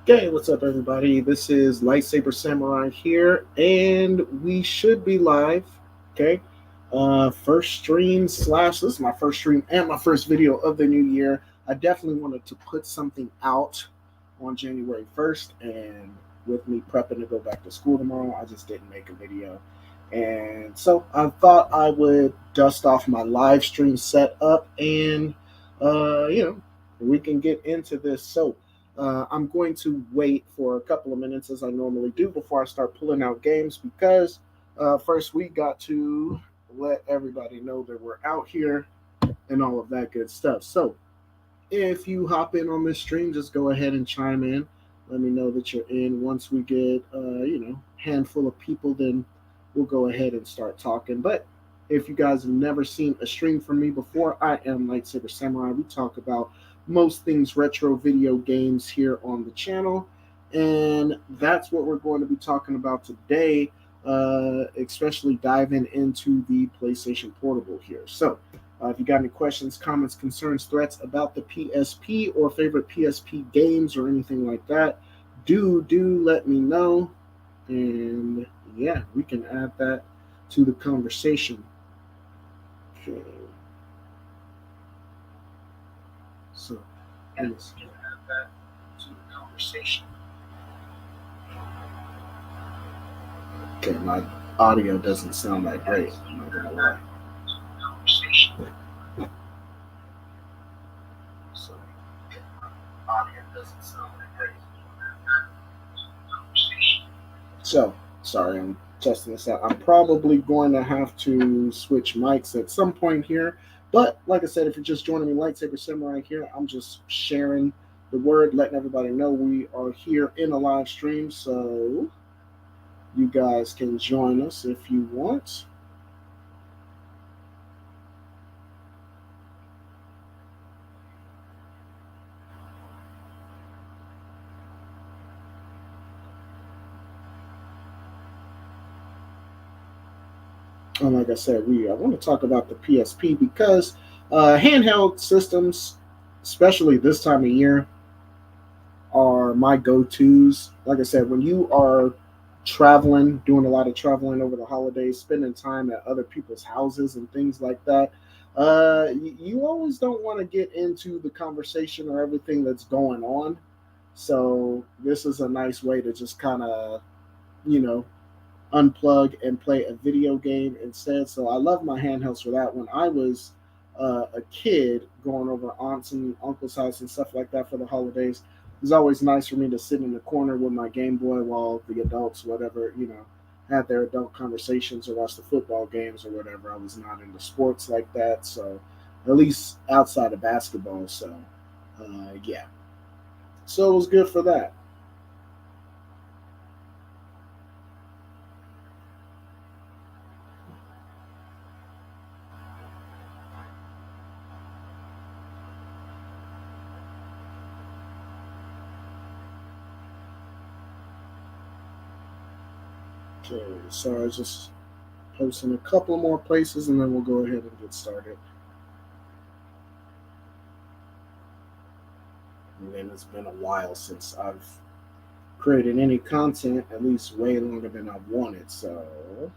Okay, what's up, everybody? This is Lightsaber Samurai here, and we should be live. Okay, first stream slash this is my first stream and my first video of the new year. I definitely wanted to put something out on January 1st, and with me prepping to go back to school tomorrow, I just didn't make a video. And so I thought I would dust off my live stream setup and, we can get into this. So, I'm going to wait for a couple of minutes as I normally do before I start pulling out games because first we got to let everybody know that we're out here and all of that good stuff. So if you hop in on this stream, just go ahead and chime in. Let me know that you're in. Once we get handful of people, then we'll go ahead and start talking. But if you guys have never seen a stream from me before, I am Lightsaber Samurai. We talk about most things retro video games here on the channel, and that's what we're going to be talking about today. Especially diving into the PlayStation Portable here. So, if you got any questions, comments, concerns, threats about the PSP or favorite PSP games or anything like that, do let me know, and yeah, we can add that to the conversation. Okay, so yes, we can add that to the conversation. Okay, my audio doesn't sound that great. I'm not gonna lie. Conversation. So audio doesn't sound that great. So, sorry, I'm testing this out. I'm probably going to have to switch mics at some point here. But like I said, if you're just joining me, Lightsaber Samurai here, I'm just sharing the word, letting everybody know we are here in a live stream. So you guys can join us if you want. And like I said, I want to talk about the PSP because handheld systems, especially this time of year, are my go-tos. Like I said, when you are traveling, doing a lot of traveling over the holidays, spending time at other people's houses and things like that, you always don't want to get into the conversation or everything that's going on. So this is a nice way to just kind of, you know, unplug and play a video game instead. So I love my handhelds for that. When I was a kid going over aunts and uncles' house and stuff like that for the holidays, it was always nice for me to sit in the corner with my Game Boy while the adults, whatever, had their adult conversations or watch the football games or whatever. I was not into sports like that, so at least outside of basketball. So yeah, so it was good for that. Okay, so I was just posting a couple more places and then we'll go ahead and get started. And then it's been a while since I've created any content, at least way longer than I've wanted. So it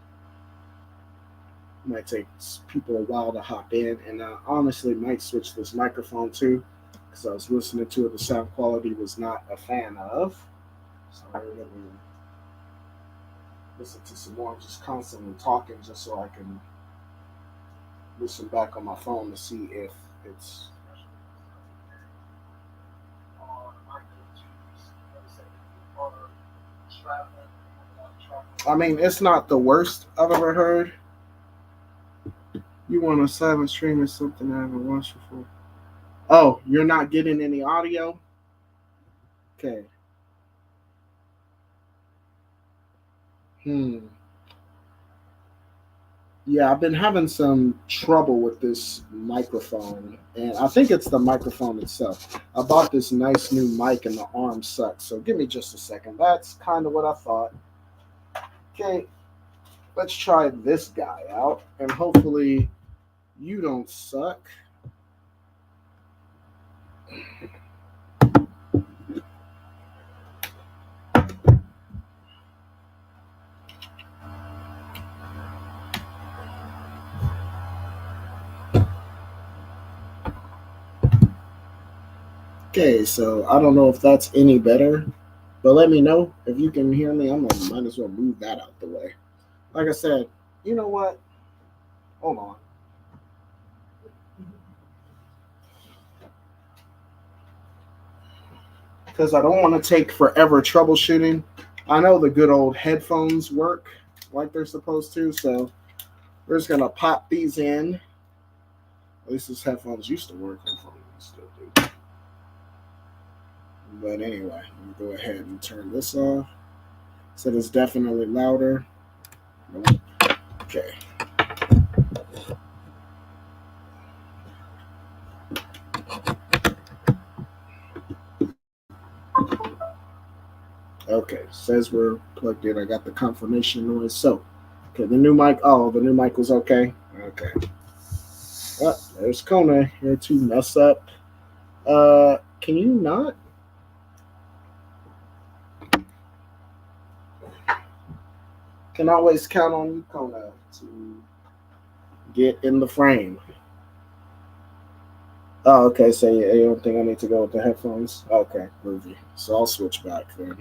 might take people a while to hop in. And I honestly might switch this microphone too because I was listening to it. The sound quality was not a fan of. So I'm going to listen to some more. I'm just constantly talking just so I can listen back on my phone to see if it's. I mean, it's not the worst I've ever heard. You want a silent stream is something I haven't watched before. Oh, you're not getting any audio? Okay. Hmm. Yeah, I've been having some trouble with this microphone, and I think it's the microphone itself. I bought this nice new mic, and the arm sucks. So give me just a second. That's kind of what I thought. Okay, let's try this guy out, and hopefully you don't suck. Okay, so I don't know if that's any better, but let me know if you can hear me. I'm gonna might as well move that out the way. Like I said, you know what? Hold on. Because I don't want to take forever troubleshooting. I know the good old headphones work like they're supposed to, so we're just gonna pop these in. At least these headphones used to work. Hopefully they still do. But anyway, let me go ahead and turn this off. So it's definitely louder. Okay. Okay. Says we're plugged in. I got the confirmation noise. So, okay, the new mic. Oh, the new mic was okay. Okay. Oh, there's Kona here to mess up. Can you not? Can always count on you, Kona, to get in the frame. Oh, okay. So you don't think I need to go with the headphones? Okay, groovy. So I'll switch back then.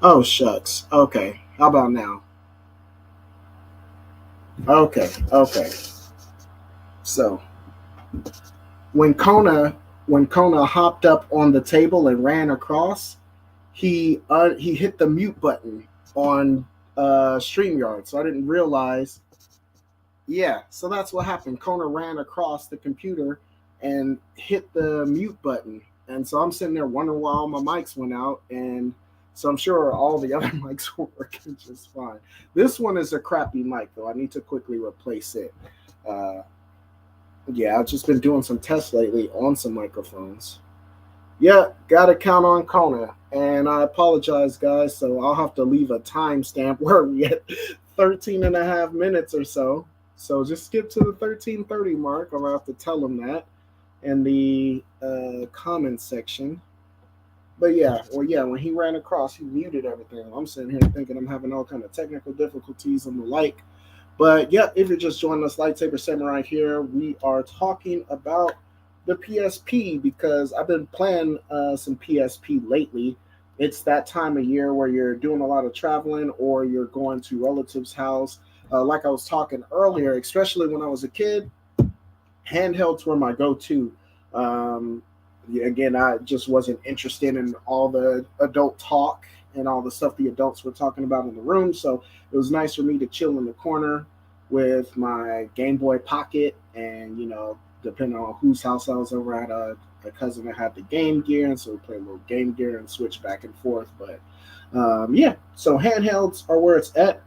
Oh shucks. Okay. How about now? Okay. Okay. So when Kona when Kona hopped up on the table and ran across, he hit the mute button on StreamYard. So I didn't realize. Yeah, so that's what happened. Kona ran across the computer and hit the mute button. And so I'm sitting there wondering why all my mics went out. And so I'm sure all the other mics were working just fine. This one is a crappy mic, though. I need to quickly replace it. Uh, yeah, I've just been doing some tests lately on some microphones. Yeah, got to count on Kona. And I apologize, guys. So I'll have to leave a timestamp where we at 13 and a half minutes or so. So just skip to the 13:30 mark. I'll have to tell them that in the comments section. But yeah, well, yeah, when he ran across, he muted everything. I'm sitting here thinking I'm having all kind of technical difficulties and the like. But yeah, if you're just joining us, Lightsaber Samurai here, we are talking about the PSP because I've been playing some PSP lately. It's that time of year where you're doing a lot of traveling or you're going to relatives' house. Like I was talking earlier, especially when I was a kid, handhelds were my go-to. Yeah, again, I just wasn't interested in all the adult talk and all the stuff the adults were talking about in the room. So it was nice for me to chill in the corner with my Game Boy Pocket, and depending on whose house I was over at, a cousin that had the Game Gear, and so we play a little Game Gear and switch back and forth. But yeah, so handhelds are where it's at.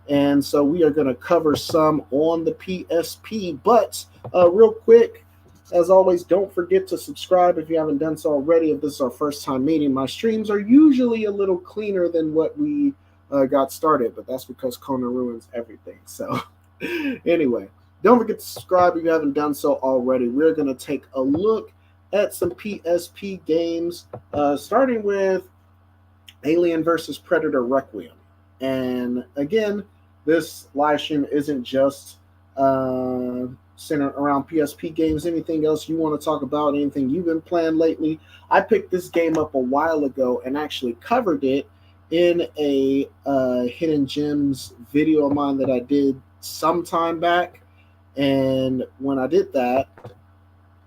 And so we are going to cover some on the PSP. But real quick, as always, don't forget to subscribe if you haven't done so already. If this is our first time meeting, my streams are usually a little cleaner than what we got started, but that's because Kona ruins everything. So anyway, don't forget to subscribe if you haven't done so already. We're going to take a look at some PSP games, starting with Alien versus Predator Requiem. And again, this live stream isn't just centered around PSP games. Anything else you want to talk about, anything you've been playing lately. I picked this game up a while ago and actually covered it in a Hidden Gems video of mine that I did some time back. And when I did that,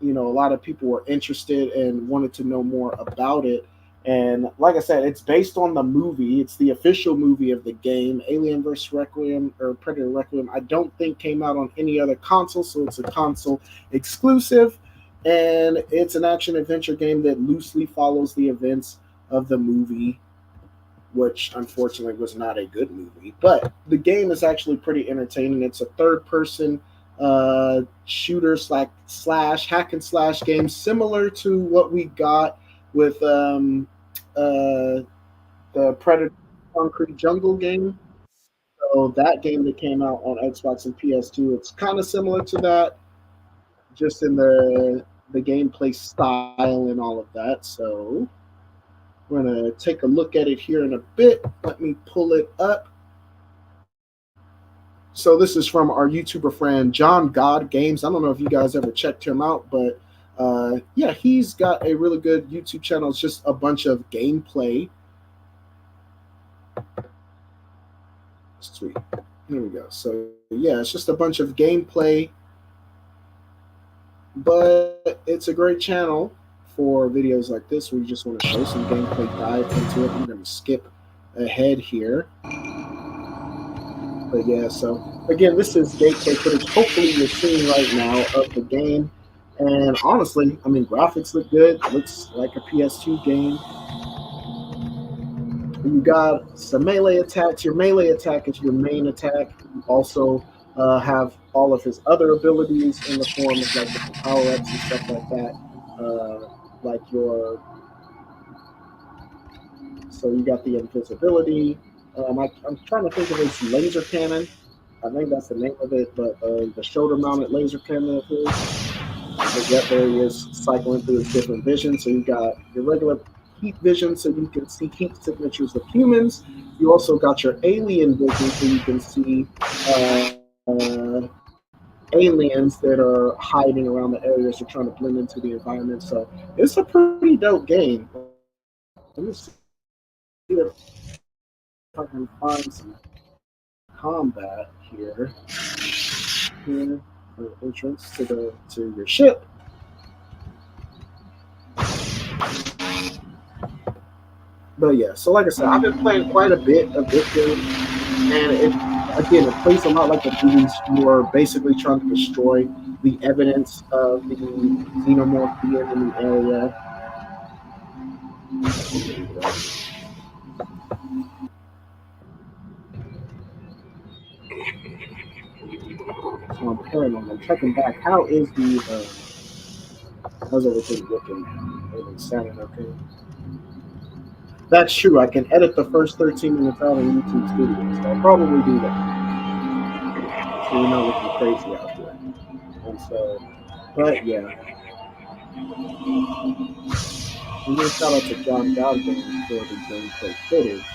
a lot of people were interested and wanted to know more about it. And like I said, it's based on the movie. It's the official movie of the game, Alien vs. Requiem or Predator Requiem. I don't think came out on any other console, so it's a console exclusive. And it's an action adventure game that loosely follows the events of the movie, which unfortunately was not a good movie. But the game is actually pretty entertaining. It's a third person shooter slash hack and slash game, similar to what we got with the Predator Concrete Jungle game. So that game that came out on Xbox and PS2, it's kind of similar to that, just in the gameplay style and all of that. So we're gonna take a look at it here in a bit. Let me pull it up. So this is from our YouTuber friend John God Games. I don't know if you guys ever checked him out, but yeah, he's got a really good YouTube channel. It's just a bunch of gameplay. Sweet. Here we go. So yeah, it's just a bunch of gameplay, but it's a great channel for videos like this where you just want to show some gameplay, dive into it. I'm going to skip ahead here. But yeah, so again, this is gameplay footage. Hopefully you're seeing right now of the game. And honestly, I mean, graphics look good. It looks like a PS2 game. You got some melee attacks. Your melee attack is your main attack. You also have all of his other abilities in the form of like different power-ups and stuff like that. Like your, so you got the invisibility. I'm trying to think of his laser cannon. I think that's the name of it, but the shoulder-mounted laser cannon of his. But yet there he is cycling through his different visions. So you got your regular heat vision, so you can see heat signatures of humans. You also got your alien vision, so you can see aliens that are hiding around the areas. You're trying to blend into the environment. So it's a pretty dope game. Let me see. if I can find some combat here. Here, entrance to your ship. But yeah, so like I said, I've been playing quite a bit of this game, and it plays a lot like the movies. You are basically trying to destroy the evidence of the xenomorph being in the area. So I'm paranoid. I'm checking back. How's everything looking now? Everything's sounding okay. That's true. I can edit the first 13 minutes out on YouTube Studio, so I'll probably do that. So you're not looking crazy out here. And so, but yeah, I'm gonna shout out to John Godwin for the gameplay footage.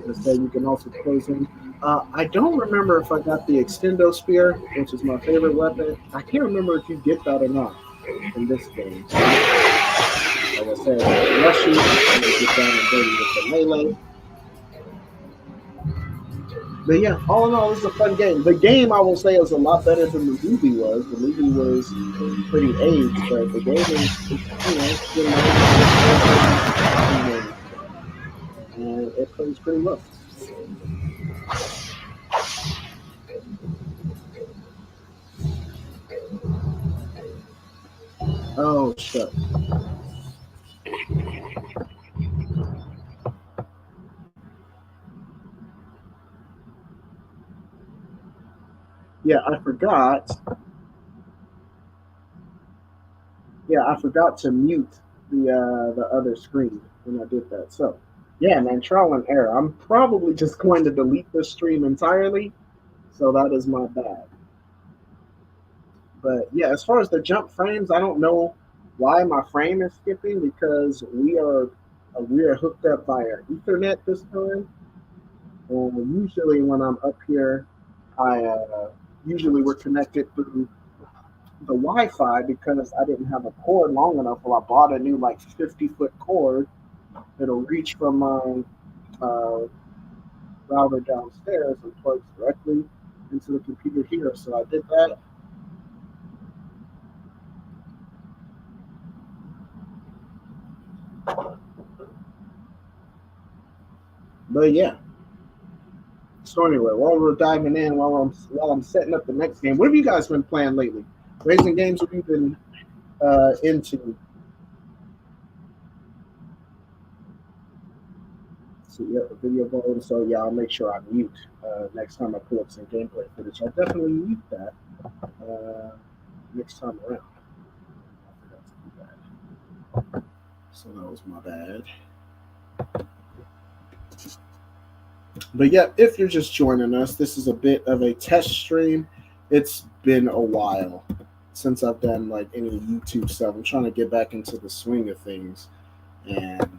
Instead, you can also close in. I don't remember if I got the extendo spear, which is my favorite weapon. I can't remember if you get that or not in this game. Like I said, Rushy, I'm gonna get down and dirty with the melee. But yeah, all in all, this is a fun game. The game, I will say, is a lot better than the movie was. The movie was pretty aged, but the game is and it plays pretty well. Oh, shit. Yeah, I forgot. Yeah, I forgot to mute the other screen when I did that. So, yeah, man, trial and error. I'm probably just going to delete this stream entirely. So that is my bad. But yeah, as far as the jump frames, I don't know why my frame is skipping because we are hooked up via Ethernet this time. And usually when I'm up here, I usually we're connected through the Wi-Fi because I didn't have a cord long enough. Well, I bought a new like 50-foot cord that'll reach from my uh, router downstairs and plugs directly into the computer here. So I did that. But yeah. So anyway, while we're diving in, while I'm setting up the next game, what have you guys been playing lately? Raising games have you been into? So yeah, the video volume. So yeah, I'll make sure I mute next time I pull up some gameplay footage. I'll definitely mute that next time around. I forgot to do that. So that was my bad. But yeah, if you're just joining us, this is a bit of a test stream. It's been a while since I've done like any YouTube stuff. I'm trying to get back into the swing of things, and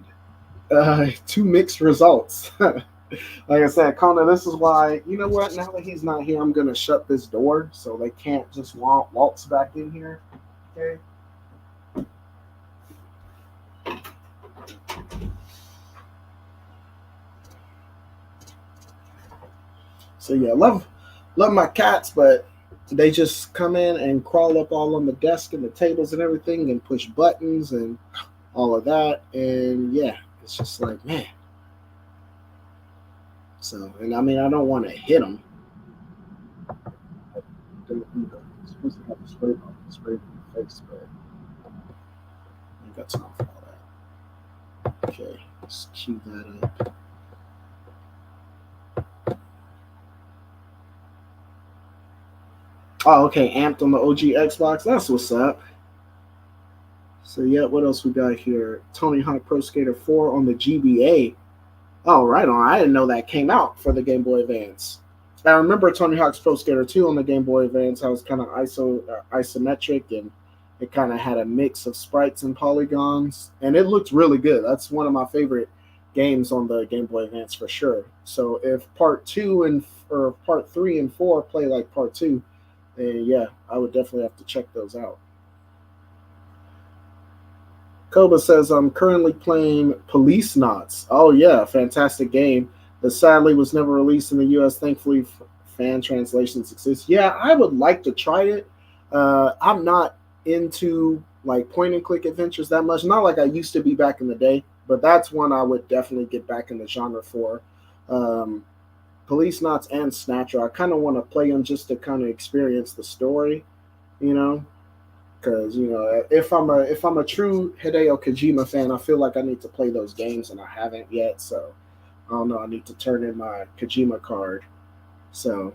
two mixed results. Like I said, Kona, this is why, you know what? Now that he's not here, I'm going to shut this door so they can't just waltz back in here. Okay. So yeah, love my cats, but they just come in and crawl up all on the desk and the tables and everything and push buttons and all of that. And yeah, it's just like, man. So, and I mean, I don't want to hit them. I'm supposed to have a spray bottle, spray in the face, but I ain't got time for all that. Okay, let's cue that up. Oh, okay, amped on the OG Xbox. That's what's up. So yeah, what else we got here? Tony Hawk Pro Skater 4 on the GBA. Oh, right on. I didn't know that came out for the Game Boy Advance. I remember Tony Hawk's Pro Skater 2 on the Game Boy Advance. I was kind of isometric, and it kind of had a mix of sprites and polygons, and it looked really good. That's one of my favorite games on the Game Boy Advance for sure. So if part 3 and 4 play like part 2, And yeah, I would definitely have to check those out. Koba says I'm currently playing Police Knots. Oh yeah, fantastic game that sadly was never released in the U.S. Thankfully, fan translations exist. Yeah, I would like to try it. I'm not into like point and click adventures that much. Not like I used to be back in the day, but that's one I would definitely get back in the genre for. Um, Police Knots and Snatcher. I kind of want to play them just to kind of experience the story, you know, because if I'm a true Hideo Kojima fan, I feel like I need to play those games, and I haven't yet. So I don't know. I need to turn in my Kojima card. So,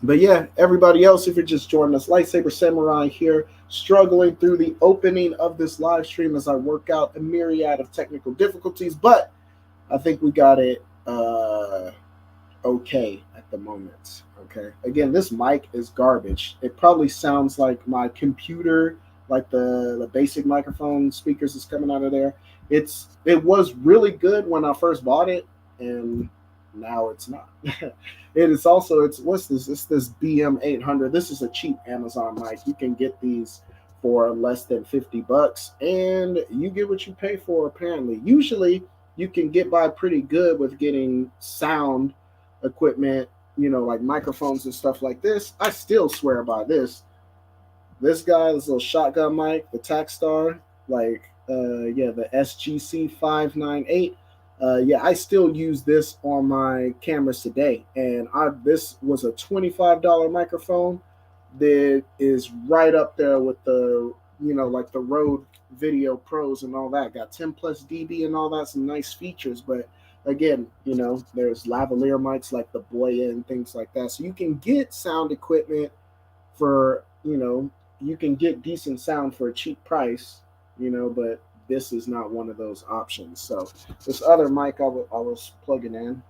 but yeah, everybody else, if you're just joining us, Lightsaber Samurai here, struggling through the opening of this live stream as I work out a myriad of technical difficulties, but I think we got it okay at the moment. Okay. Again, this mic is garbage. It probably sounds like my computer, like the basic microphone speakers is coming out of there. It was really good when I first bought it, and now it's not. It is also it's what's this? It's this BM 800. This is a cheap Amazon mic. You can get these for less than $50, and you get what you pay for. Apparently, usually you can get by pretty good with getting sound equipment, like microphones and stuff like this. I still swear by this. This guy, this little shotgun mic, the Takstar, yeah, the SGC 598. Yeah, I still use this on my cameras today, and this was a $25 microphone that is right up there with like the Rode Video Pros and all that. Got 10 plus dB and all that, some nice features. But again, there's lavalier mics like the Boya and things like that. So you can get sound equipment for, you can get decent sound for a cheap price, but this is not one of those options. So this other mic I was plugging in,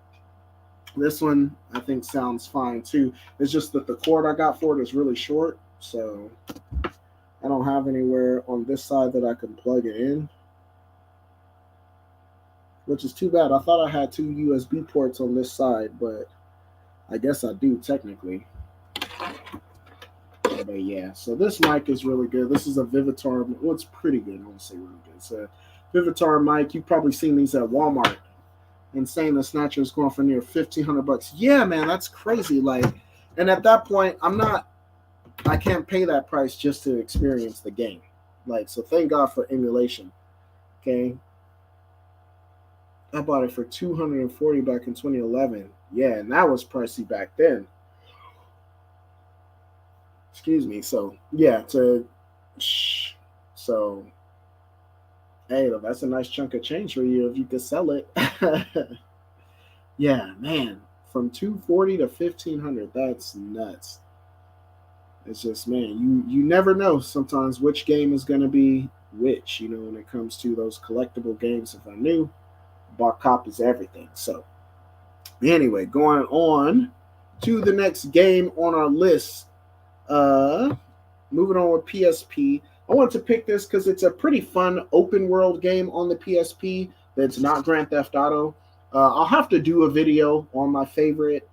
this one I think sounds fine too. It's just that the cord I got for it is really short, so I don't have anywhere on this side that I can plug it in, which is too bad. I thought I had two USB ports on this side, but I guess I do technically. But yeah, so this mic is really good. This is a Vivitar. Well, it's pretty good. I won't say really good. It's a Vivitar mic. You've probably seen these at Walmart. Insane. The Snatcher is going for near $1,500. Yeah, man, that's crazy. Like, and at that point, I can't pay that price just to experience the game. Like, so thank God for emulation. Okay. I bought it for $240 back in 2011. Yeah, and that was pricey back then. Excuse me. So yeah, so hey, that's a nice chunk of change for you if you could sell it. Yeah, man, from 240 to 1,500, that's nuts. It's just, man, you never know sometimes which game is going to be which, when it comes to those collectible games. If I knew, bar cop is everything. So anyway, going on to the next game on our list. Moving on with PSP. I wanted to pick this because it's a pretty fun open world game on the PSP that's not Grand Theft Auto. I'll have to do a video on my favorite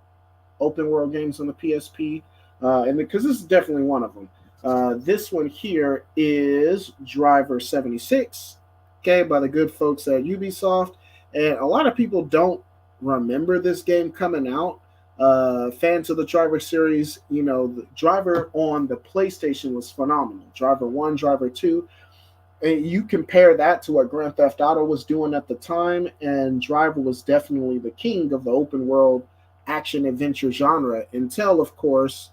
open world games on the PSP, and because this is definitely one of them. This one here is Driver 76, okay, by the good folks at Ubisoft, and a lot of people don't remember this game coming out. Fans of the Driver series, the Driver on the PlayStation was phenomenal. Driver 1, Driver 2, and you compare that to what Grand Theft Auto was doing at the time, and Driver was definitely the king of the open world action adventure genre until, of course,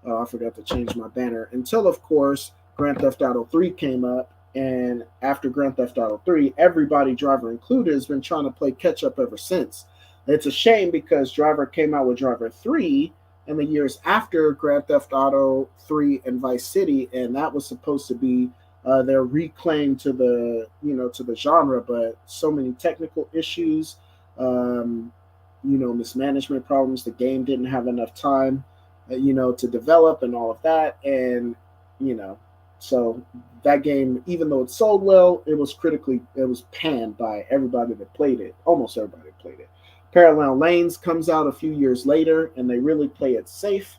I forgot to change my banner. Until, of course, Grand Theft Auto 3 came up, and after Grand Theft Auto 3, everybody, Driver included, has been trying to play catch up ever since. It's a shame because Driver came out with Driver 3 in the years after Grand Theft Auto 3 and Vice City, and that was supposed to be their reclaim to the genre, but so many technical issues, mismanagement problems. The game didn't have enough time, to develop and all of that, and so that game, even though it sold well, it was panned by everybody that played it. Almost everybody played it. Parallel Lanes comes out a few years later, and they really play it safe.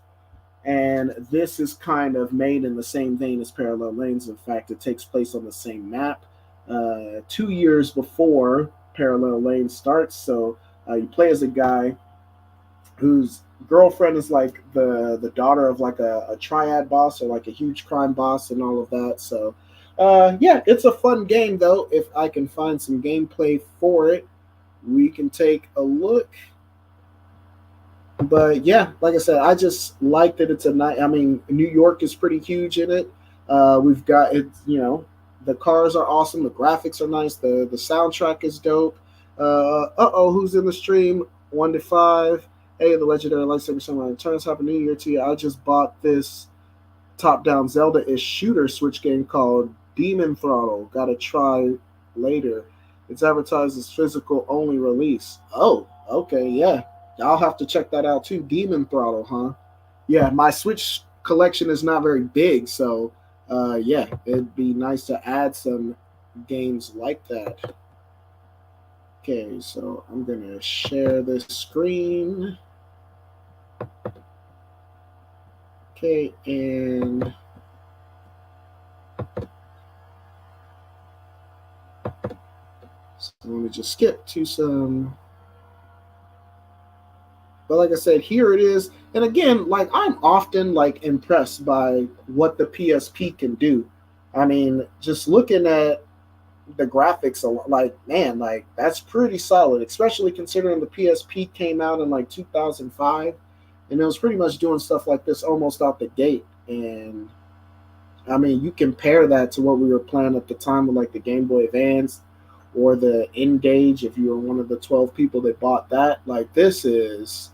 And this is kind of made in the same vein as Parallel Lanes. In fact, it takes place on the same map 2 years before Parallel Lanes starts. So you play as a guy whose girlfriend is like the daughter of like a triad boss or like a huge crime boss and all of that. So yeah, it's a fun game though. If I can find some gameplay for it, we can take a look. But yeah, like I said, I just like that it's a night. I mean, New York is pretty huge in it. We've got it. The cars are awesome. The graphics are nice. The soundtrack is dope. Who's in the stream? 1 to 5. Hey, the legendary lightsaber samurai returns. Happy New Year to you. I just bought this top-down Zelda-ish shooter Switch game called Demon Throttle. Gotta try later. It's advertised as physical only release. Oh, okay, yeah. I'll have to check that out too. Demon Throttle, huh? Yeah, my Switch collection is not very big, so yeah, it'd be nice to add some games like that. Okay, so I'm gonna share this screen. Okay, and so let me just skip to some. But like I said, here it is. And again, like I'm often like impressed by what the PSP can do. I mean, just looking at the graphics, like man, like that's pretty solid, especially considering the PSP came out in like 2005, and it was pretty much doing stuff like this almost out the gate. And I mean, you compare that to what we were playing at the time with like the Game Boy Advance or the N-Gage, if you were one of the 12 people that bought that. Like, this is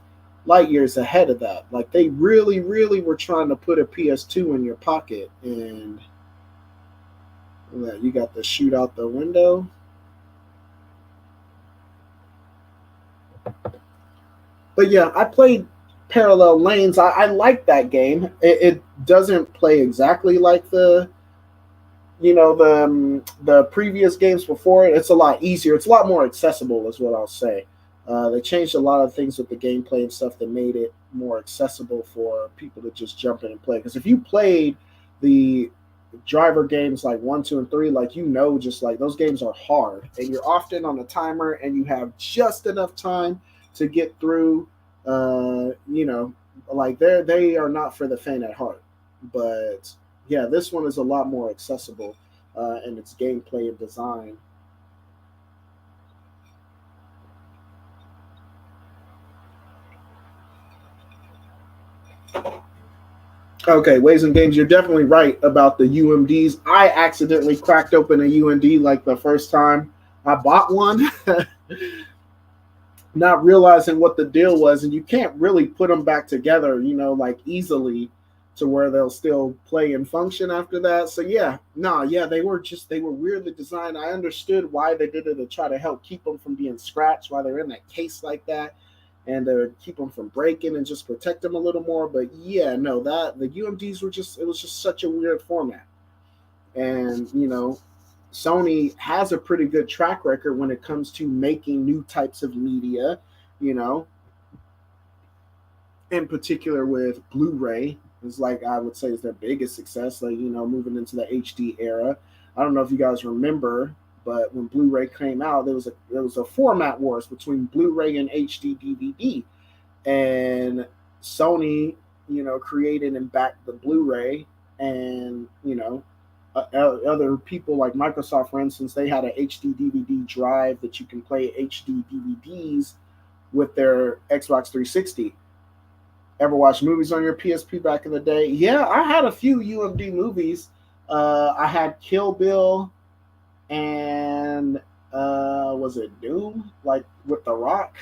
light years ahead of that. Like, they really, really were trying to put a PS2 in your pocket. And you got the shoot out the window. But yeah, I played Parallel Lanes. I like that game. It doesn't play exactly like the previous games before it. It's a lot easier. It's a lot more accessible, is what I'll say. They changed a lot of things with the gameplay and stuff that made it more accessible for people to just jump in and play. Because if you played the driver games like 1, 2, and 3, like just like those games are hard, and you're often on a timer, and you have just enough time to get through. Like they are not for the faint at heart. But yeah, this one is a lot more accessible in its gameplay and design. Okay, Ways and Games, you're definitely right about the UMDs. I accidentally cracked open a UMD like the first time I bought one, not realizing what the deal was, and you can't really put them back together, like easily to where they'll still play and function after that. So yeah, they were weirdly designed. I understood why they did it to try to help keep them from being scratched while they're in that case like that, and to keep them from breaking and just protect them a little more. But yeah, no, that the UMDs it was just such a weird format. And Sony has a pretty good track record when it comes to making new types of media, you know, in particular with Blu-ray. Is like I would say is their biggest success, like moving into the HD era. I don't know if you guys remember, but when Blu-ray came out, there was a format wars between Blu-ray and HD DVD, and Sony, created and backed the Blu-ray, and other people like Microsoft, for instance, they had a HD DVD drive that you can play HD DVDs with their Xbox 360. Ever watch movies on your PSP back in the day? Yeah, I had a few UMD movies. I had Kill Bill and was it Doom? Like with The Rock.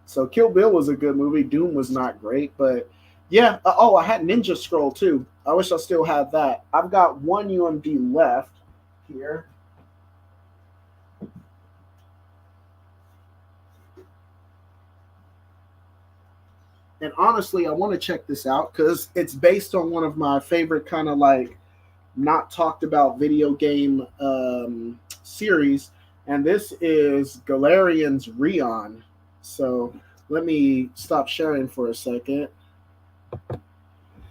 So Kill Bill was a good movie. Doom was not great, but yeah. I had Ninja Scroll too. I wish I still had that. I've got one UMD left here. And honestly, I want to check this out because it's based on one of my favorite kind of like not talked about video game series, and this is Galarian's Rion. So let me stop sharing for a second.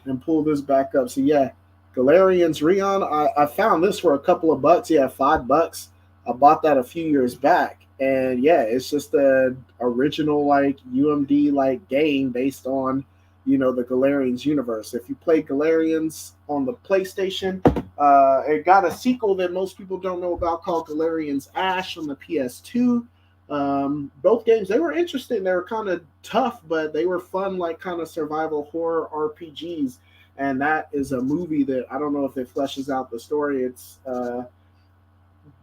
and pull this back up. So yeah, Galarian's Rion. I found this for a couple of bucks. Yeah, $5. I bought that a few years back, and yeah, it's just a original like UMD like game based on the Galarian's universe. If you play Galarian's on the PlayStation, it got a sequel that most people don't know about called Galarian's Ash on the PS2. Both games, they were interesting. They were kind of tough, but they were fun, like kind of survival horror RPGs. And that is a movie that I don't know if it fleshes out the story. It's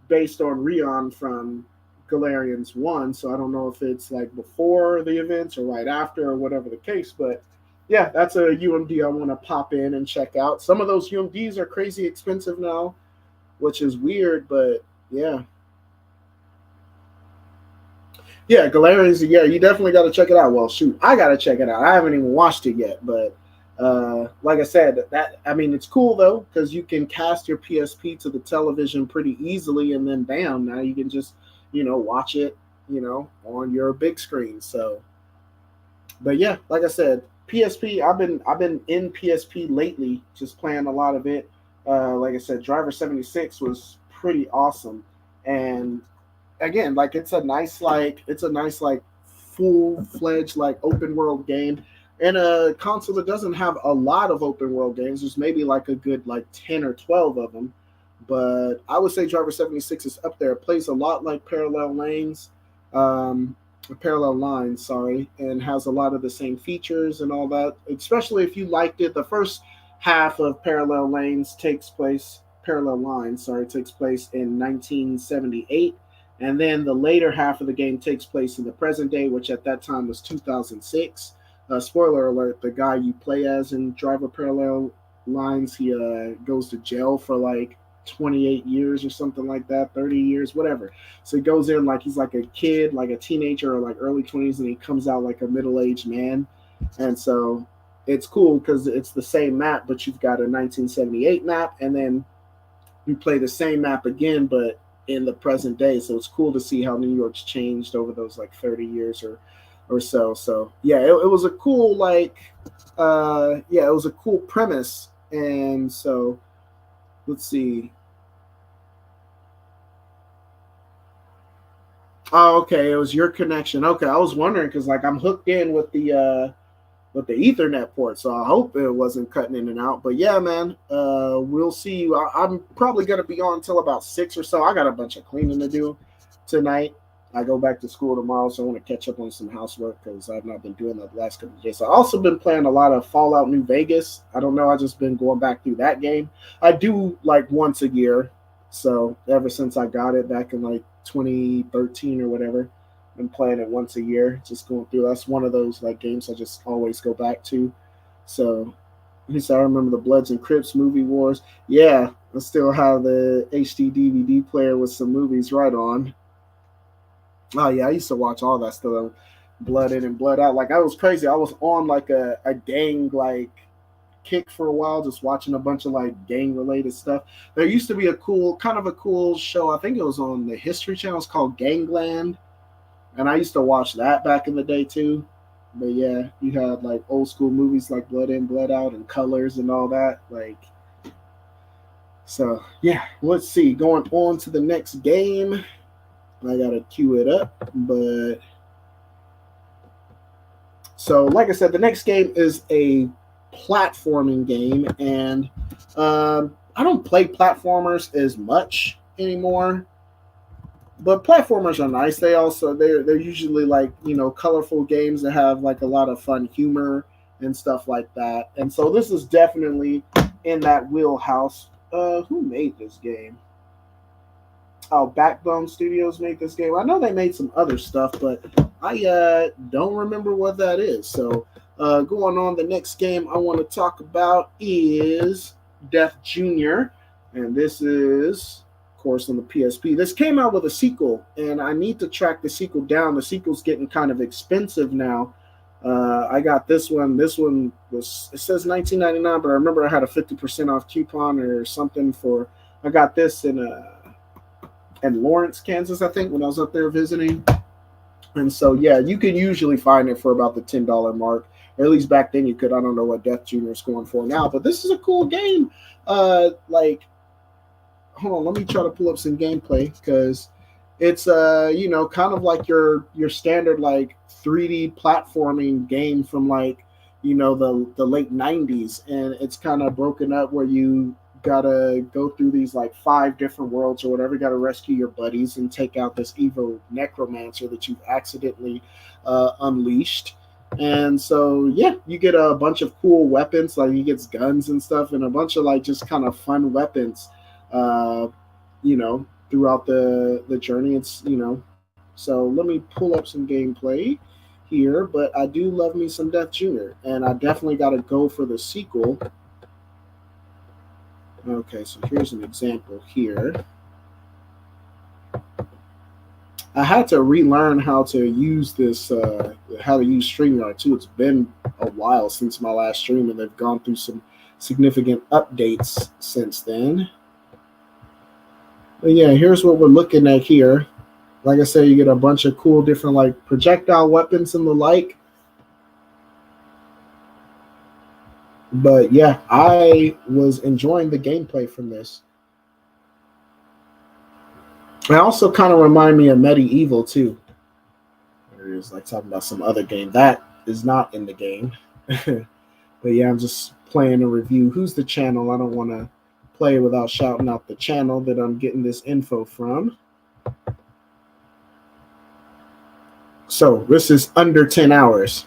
based on Rion from Galarian's 1, so I don't know if it's like before the events or right after or whatever the case. But yeah, that's a UMD I want to pop in and check out. Some of those UMDs are crazy expensive now, which is weird, but yeah. Yeah, Galarians. Yeah, you definitely got to check it out. Well, shoot, I got to check it out. I haven't even watched it yet, but like I said, it's cool though because you can cast your PSP to the television pretty easily, and then bam, now you can just watch it on your big screen. So, but yeah, like I said, PSP. I've been in PSP lately, just playing a lot of it. Like I said, Driver 76 was pretty awesome, and again, like it's a nice full-fledged like open world game, and a console that doesn't have a lot of open world games. There's maybe like a good like 10 or 12 of them, but I would say Driver 76 is up there. It plays a lot like um, Parallel Lines, sorry, and has a lot of the same features and all that. Especially if you liked it, the first half of Parallel Lines, sorry, takes place in 1978, and then the later half of the game takes place in the present day, which at that time was 2006. Spoiler alert: the guy you play as in Driver Parallel Lines, he goes to jail for like 28 years or something like that, 30 years, whatever. So he goes in like he's like a kid, like a teenager or like early 20s, and he comes out like a middle-aged man. And so it's cool because it's the same map, but you've got a 1978 map, and then you play the same map again, but in the present day. So it's cool to see how New York's changed over those like 30 years or so. So yeah, it was a cool it was a cool premise. And so let's see. Oh, okay, it was your connection. Okay, I was wondering because like I'm hooked in with the Ethernet port, so I hope it wasn't cutting in and out. But yeah, man, we'll see. I'm probably gonna be on until about 6 or so. I got a bunch of cleaning to do tonight. I go back to school tomorrow, so I want to catch up on some housework because I've not been doing that the last couple of days. I've also been playing a lot of Fallout New Vegas. I don't know, I just been going back through that game. I do like once a year, so ever since I got it back in like 2013 or whatever, been playing it once a year, just going through. That's one of those like games I just always go back to. So he said, I remember the Bloods and Crips movie wars. Yeah, I still have the HD DVD player with some movies right on. Oh yeah, I used to watch all that stuff, Blood In and Blood Out. Like I was crazy. I was on like a gang like kick for a while, just watching a bunch of like gang related stuff. There used to be a cool show. I think it was on the History Channel. It's called Gangland, and I used to watch that back in the day too. But yeah, you had like old school movies like Blood In, Blood Out, and Colors and all that. Like, so yeah, let's see. Going on to the next game. I gotta queue it up, but so like I said, the next game is a platforming game, and I don't play platformers as much anymore. But platformers are nice. They're usually like colorful games that have like a lot of fun humor and stuff like that. And so this is definitely in that wheelhouse. Who made this game? Oh, Backbone Studios made this game. I know they made some other stuff, but I don't remember what that is. So going on, the next game I want to talk about is Death Junior, and this is, of course, on the PSP. This came out with a sequel, and I need to track the sequel down. The sequel's getting kind of expensive now. I got this one. This one it says $19.99, but I remember I had a 50% off coupon or something for. I got this in Lawrence, Kansas, I think, when I was up there visiting. And so, yeah, you can usually find it for about the $10 mark. Or at least back then you could. I don't know what Death Junior is going for now, but this is a cool game. Like, hold on, let me try to pull up some gameplay because it's kind of like your standard like 3D platforming game from like the late 90s, and it's kind of broken up where you gotta go through these like 5 different worlds or whatever. You gotta rescue your buddies and take out this evil necromancer that you've accidentally unleashed. And so yeah, you get a bunch of cool weapons, like you get guns and stuff, and a bunch of like just kind of fun weapons throughout the journey. It's so let me pull up some gameplay here, but I do love me some Death Junior, and I definitely got to go for the sequel. Okay, so here's an example here. I had to relearn how to use how to use StreamYard too. It's been a while since my last stream, and they've gone through some significant updates since then. But yeah, here's what we're looking at here. Like I said, you get a bunch of cool different like projectile weapons and the like. But yeah, I was enjoying the gameplay from this. It also kind of remind me of Medieval too. It is like talking about some other game that is not in the game. But yeah, I'm just playing a review. Who's the channel? I don't want to play without shouting out the channel that I'm getting this info from. So this is under 10 hours.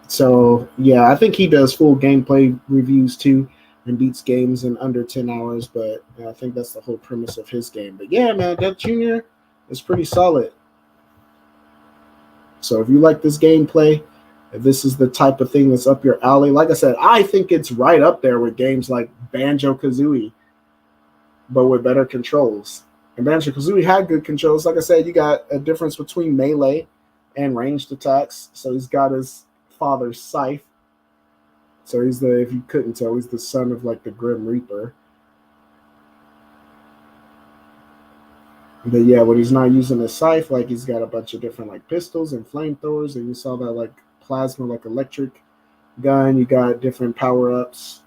So yeah, I think he does full gameplay reviews too and beats games in under 10 hours. But I think that's the whole premise of his game. But yeah, man, Death Junior is pretty solid. So if you like this gameplay, if this is the type of thing that's up your alley, like I said, I think it's right up there with games like Banjo-Kazooie, but with better controls. And Banjo-Kazooie had good controls. Like I said, you got a difference between melee and ranged attacks. So he's got his father's scythe. So he's if you couldn't tell, he's the son of like the Grim Reaper. But yeah, when he's not using the scythe, like he's got a bunch of different like pistols and flamethrowers, and you saw that like plasma, like electric gun. You got different power-ups,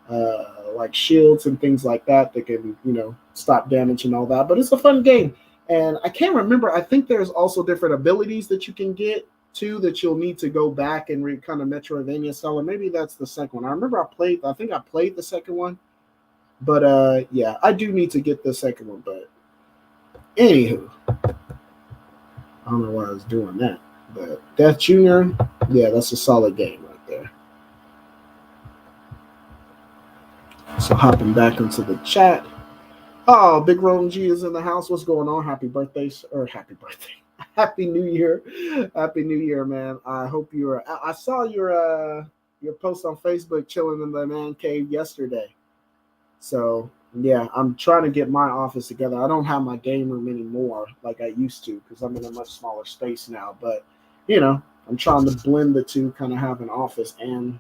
like shields and things like that can stop damage and all that. But it's a fun game, and I can't remember. I think there's also different abilities that you can get too that you'll need to go back and kind of Metroidvania style. And maybe that's the second one. I remember I think I played the second one, but yeah, I do need to get the second one. But anywho, I don't know why I was doing that. But Death Junior, yeah, that's a solid game right there. So hopping back into the chat. Oh, Big Rome G is in the house. What's going on? Happy birthday. Happy New Year. Happy New Year, man. I hope you're I saw your post on Facebook chilling in the man cave yesterday. So yeah, I'm trying to get my office together. I don't have my game room anymore like I used to because I'm in a much smaller space now. But I'm trying to blend the two, kind of have an office and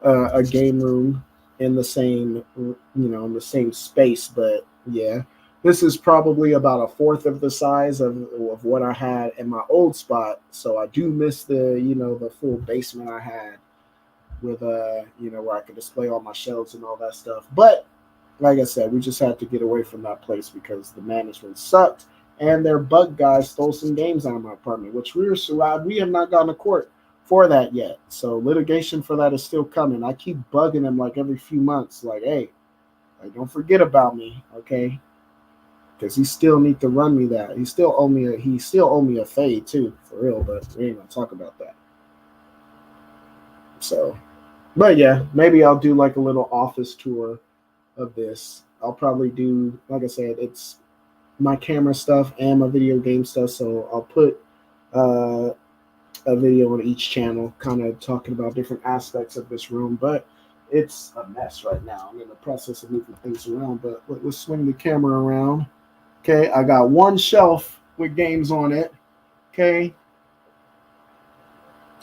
a game room in the same in the same space. But yeah, this is probably about a fourth of the size of what I had in my old spot. So I do miss the the full basement I had with where I could display all my shelves and all that stuff. But like I said, we just had to get away from that place because the management sucked and their bug guys stole some games out of my apartment, which we have not gone to court for that yet. So litigation for that is still coming. I keep bugging them like every few months, like, hey, like, don't forget about me, okay? Because he still need to run me that. He still owe me a fade too, for real, but we ain't gonna talk about that. So, but yeah, maybe I'll do like a little office tour of this. I'll probably do, like I said, it's my camera stuff and my video game stuff. So I'll put a video on each channel, kind of talking about different aspects of this room. But it's a mess right now. I'm in the process of moving things around. But let's swing the camera around. Okay, I got one shelf with games on it. Okay,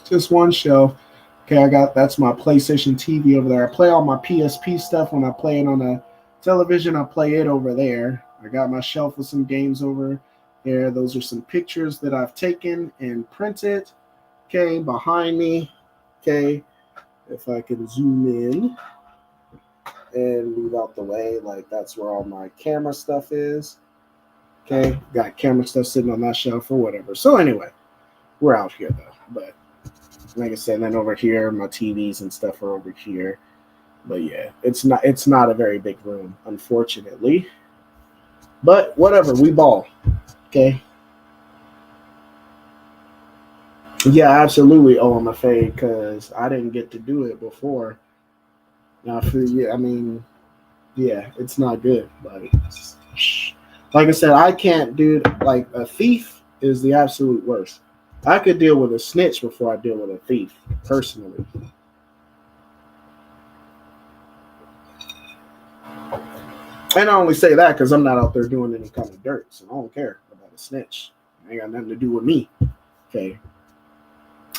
just one shelf. Okay, that's my PlayStation TV over there. I play all my PSP stuff when I play it on a television. I play it over there. I got my shelf with some games over there. Those are some pictures that I've taken and printed. Okay, behind me, Okay, if I can zoom in and move out the way, like that's where all my camera stuff is. Okay, got camera stuff sitting on that shelf or whatever. So anyway, we're out here though. But like I said, then over here, my TVs and stuff are over here. But yeah, it's not a very big room, unfortunately. But whatever, we ball. Okay. Yeah, absolutely. Oh, I'm a fade because I didn't get to do it before. Now, for yeah, I mean, yeah, it's not good. Like I said, I can't do like a thief is the absolute worst. I could deal with a snitch before I deal with a thief, personally. And I only say that because I'm not out there doing any kind of dirt, so I don't care about a snitch. It ain't got nothing to do with me. Okay.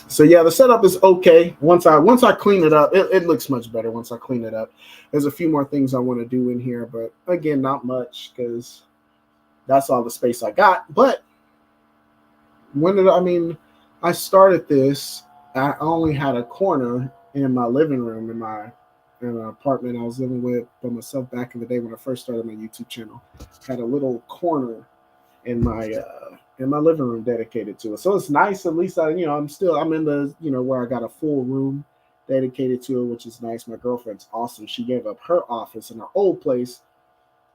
So yeah, the setup is okay. Once I clean it up, it looks much better once I clean it up. There's a few more things I want to do in here, but again, not much because that's all the space I got. But I mean, I started this. I only had a corner in my living room in an apartment I was living with by myself back in the day when I first started my YouTube channel. Had a little corner in my living room dedicated to it. So it's nice. At least I'm in the where I got a full room dedicated to it, which is nice. My girlfriend's awesome. She gave up her office in her old place.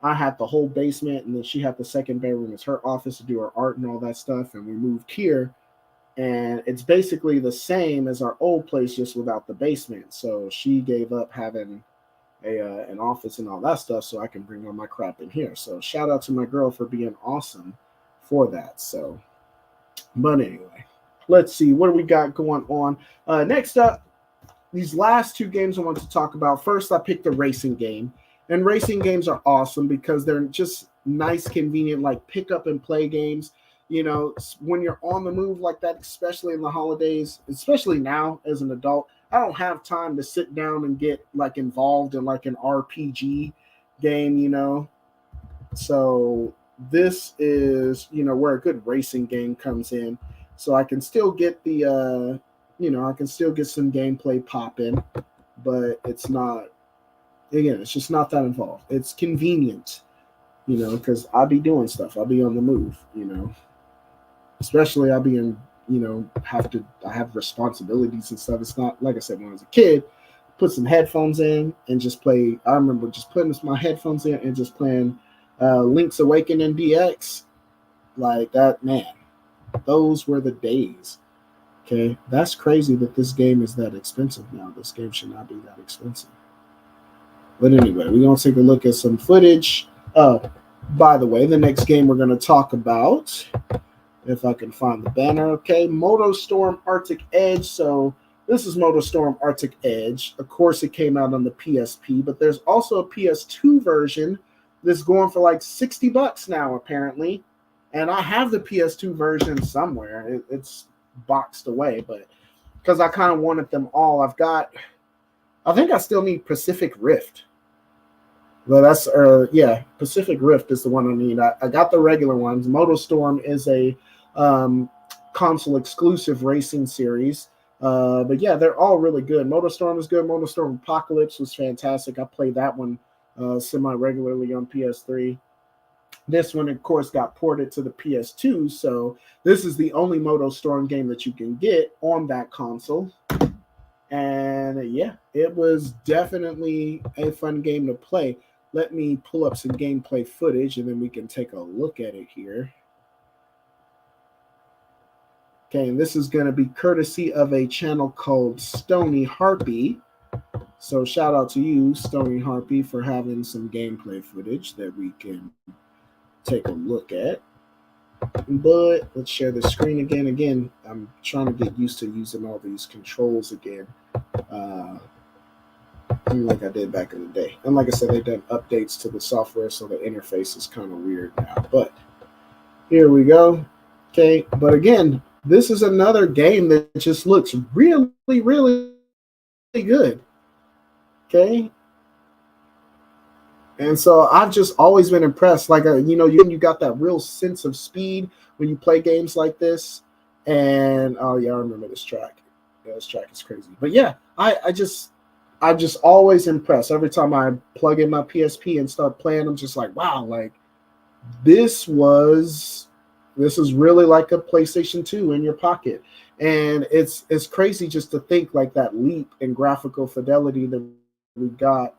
I had the whole basement, and then she had the second bedroom as her office to do her art and all that stuff. And we moved here, and it's basically the same as our old place, just without the basement. So she gave up having an office and all that stuff, so I can bring all my crap in here. So shout out to my girl for being awesome for that. So, but anyway, let's see what do we got going on. Next up, these last two games I want to talk about. First, I picked a racing game, and racing games are awesome because they're just nice, convenient, like pick up and play games. When you're on the move like that, especially in the holidays, especially now as an adult, I don't have time to sit down and get like involved in like an RPG game. So this is, where a good racing game comes in. So I can still get I can still get some gameplay popping, but it's just not that involved. It's convenient, because I'll be doing stuff. I'll be on the move. Especially I'll be in, I have responsibilities and stuff. It's not like I said when I was a kid, put some headphones in and just play. I remember just putting my headphones in and just playing Link's Awakening DX. Like that, man, those were the days. Okay, that's crazy that this game is that expensive now. This game should not be that expensive. But anyway, we're going to take a look at some footage. Oh, by the way, the next game we're going to talk about, if I can find the banner, okay, MotoStorm Arctic Edge. So this is MotoStorm Arctic Edge. Of course, it came out on the PSP, but there's also a PS2 version that's going for like $60 now, apparently. And I have the PS2 version somewhere. It's boxed away, but because I kind of wanted them all, I think I still need Pacific Rift. Well, Pacific Rift is the one I need. I got the regular ones. MotoStorm is a console exclusive racing series. But yeah, they're all really good. MotoStorm is good. MotoStorm Apocalypse was fantastic. I played that one semi-regularly on PS3. This one, of course, got ported to the PS2, so this is the only MotoStorm game that you can get on that console. And yeah, it was definitely a fun game to play. Let me pull up some gameplay footage, and then we can take a look at it here. Okay, and this is going to be courtesy of a channel called Stony Harpy. So shout out to you, Stony Harpy, for having some gameplay footage that we can take a look at. But let's share the screen again. Again, I'm trying to get used to using all these controls again, like I did back in the day. And like I said, they've done updates to the software, so the interface is kind of weird now. But here we go. Okay, but again, this is another game that just looks really, really good. Okay. And so I've just always been impressed. Like, you got that real sense of speed when you play games like this. And, oh, yeah, I remember this track. Yeah, this track is crazy. But yeah, I'm just always impressed. Every time I plug in my PSP and start playing, I'm just like, wow, like this was this is really like a PlayStation 2 in your pocket. And it's crazy just to think like that leap in graphical fidelity that we got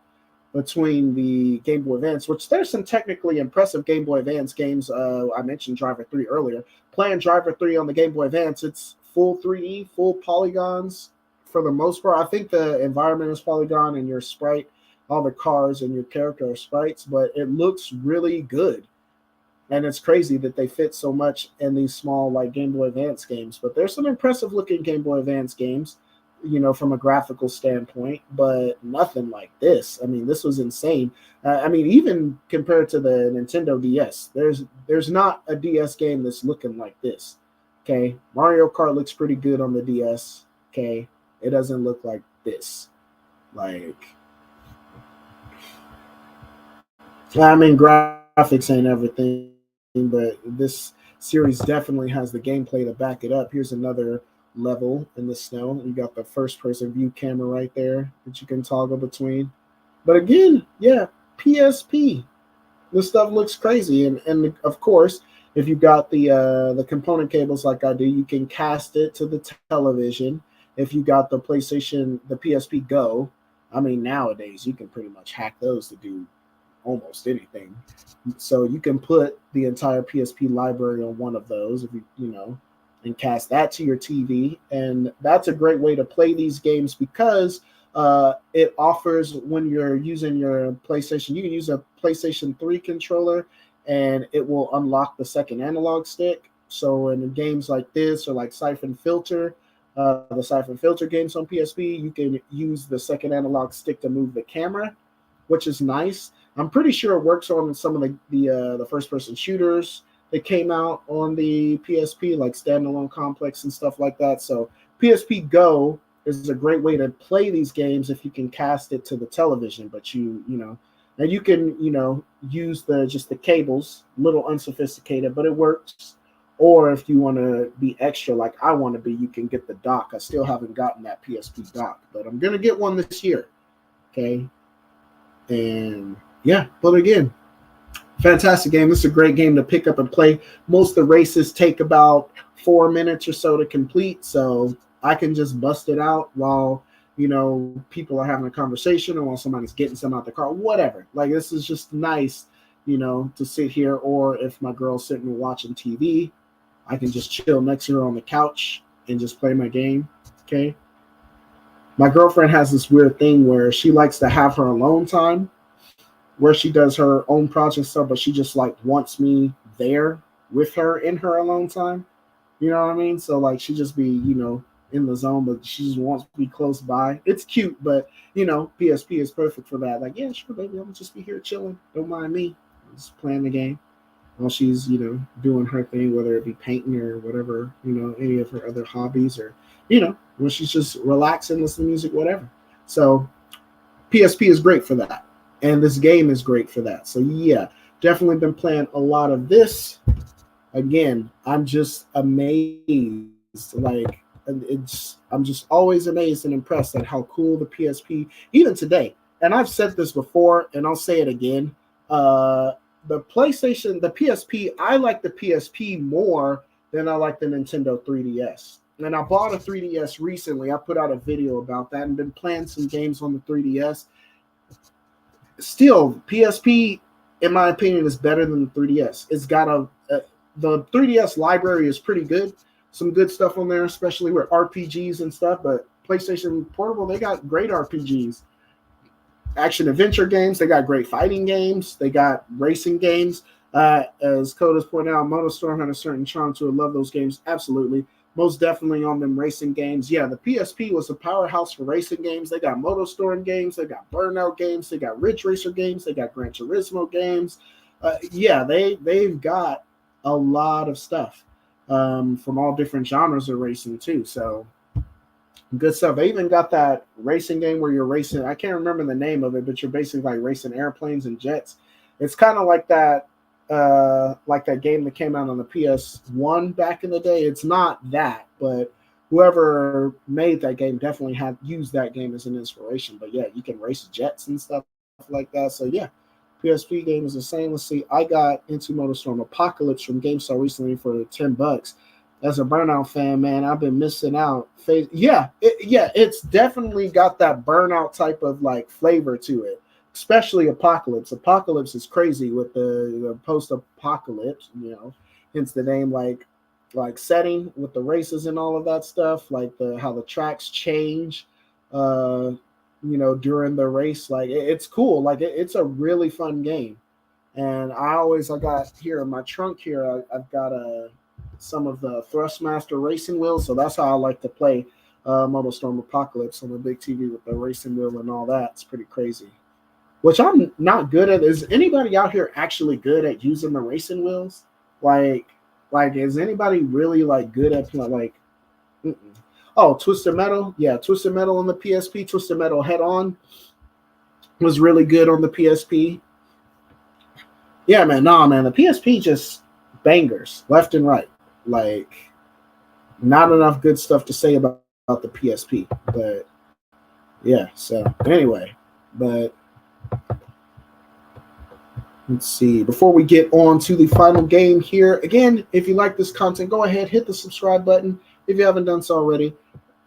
between the Game Boy Advance, which there's some technically impressive Game Boy Advance games. I mentioned Driver 3 earlier. Playing Driver 3 on the Game Boy Advance, it's full 3D, full polygons for the most part. I think the environment is polygon and your sprite, all the cars and your character are sprites, but it looks really good. And it's crazy that they fit so much in these small like Game Boy Advance games. But there's some impressive looking Game Boy Advance games, from a graphical standpoint, but nothing like this. I mean, this was insane. I mean, even compared to the Nintendo DS, there's not a DS game that's looking like this. Okay, Mario Kart looks pretty good on the DS. Okay, it doesn't look like this. Like, I mean, graphics ain't everything, but this series definitely has the gameplay to back it up. Here's another level in the snow. You got the first person view camera right there that you can toggle between. But again, yeah, PSP. This stuff looks crazy, and of course, if you got the component cables like I do, you can cast it to the television. If you got the PlayStation, the PSP Go, I mean, nowadays you can pretty much hack those to do almost anything. So you can put the entire PSP library on one of those if and cast that to your TV. And that's a great way to play these games because it offers when you're using your PlayStation, you can use a PlayStation 3 controller and it will unlock the second analog stick. So in games like this or like Siphon Filter, the Siphon Filter games on PSP, you can use the second analog stick to move the camera, which is nice. I'm pretty sure it works on some of the first person shooters that came out on the PSP, like Standalone Complex and stuff like that. So PSP Go is a great way to play these games if you can cast it to the television. But and you can use just the cables, little unsophisticated, but it works. Or if you want to be extra, like I want to be, you can get the dock. I still haven't gotten that PSP dock, but I'm gonna get one this year. Okay, and yeah, but again, fantastic game. This is a great game to pick up and play. Most of the races take about 4 minutes or so to complete, so I can just bust it out while people are having a conversation or while somebody's getting some out the car, whatever. Like this is just nice, to sit here, or if my girl's sitting and watching TV, I can just chill next to her on the couch and just play my game. Okay. My girlfriend has this weird thing where she likes to have her alone time where she does her own project stuff, but she just like wants me there with her in her alone time. You know what I mean? So like she just be, in the zone, but she just wants to be close by. It's cute, but PSP is perfect for that. Like, yeah, sure, baby, I'm just be here chilling. Don't mind me. I'm just playing the game while she's, doing her thing, whether it be painting or whatever, any of her other hobbies or, when she's just relaxing, listening to music, whatever. So PSP is great for that. And this game is great for that. So yeah, definitely been playing a lot of this. Again, I'm just amazed. Like I'm just always amazed and impressed at how cool the PSP, even today. And I've said this before, and I'll say it again. The PlayStation, the PSP, I like the PSP more than I like the Nintendo 3DS. And I bought a 3DS recently. I put out a video about that and been playing some games on the 3DS. Still, PSP, in my opinion, is better than the 3DS. It's got the 3DS library is pretty good. Some good stuff on there, especially with RPGs and stuff. But PlayStation Portable, they got great RPGs. Action adventure games. They got great fighting games. They got racing games. As Coda's pointed out, MotoStorm had a certain charm to it. Love those games. Absolutely. Most definitely on them racing games. Yeah, the PSP was a powerhouse for racing games. They got MotoStorm games. They got Burnout games. They got Ridge Racer games. They got Gran Turismo games. Yeah, they've got a lot of stuff from all different genres of racing too. So good stuff. They even got that racing game where you're racing. I can't remember the name of it, but you're basically like racing airplanes and jets. It's kind of like that game that came out on the PS1 back in the day. It's not that, but whoever made that game definitely had used that game as an inspiration. But yeah, you can race jets and stuff like that. So yeah, PSP game is the same. Let's see, I got into MotorStorm Apocalypse from GameStop recently for $10. As a Burnout fan, man, I've been missing out. Yeah, it's definitely got that Burnout type of like flavor to it, especially Apocalypse. Apocalypse is crazy with the post-apocalypse, hence the name, like setting with the races and all of that stuff, like the how the tracks change, uh, during the race. Like it's cool. Like it's a really fun game. And I got here in my trunk here, I've got some of the Thrustmaster racing wheels. So that's how I like to play MotorStorm Apocalypse on the big TV with the racing wheel and all that. It's pretty crazy. Which I'm not good at. Is anybody out here actually good at using the racing wheels? Like, is anybody really like good at like? Mm-mm. Oh, Twisted Metal, yeah, Twisted Metal on the PSP. Twisted Metal Head On was really good on the PSP. Yeah, man, nah, man, the PSP just bangers left and right. Like, not enough good stuff to say about the PSP, but yeah. So anyway, but let's see. Before we get on to the final game here, again, if you like this content, go ahead, hit the subscribe button if you haven't done so already.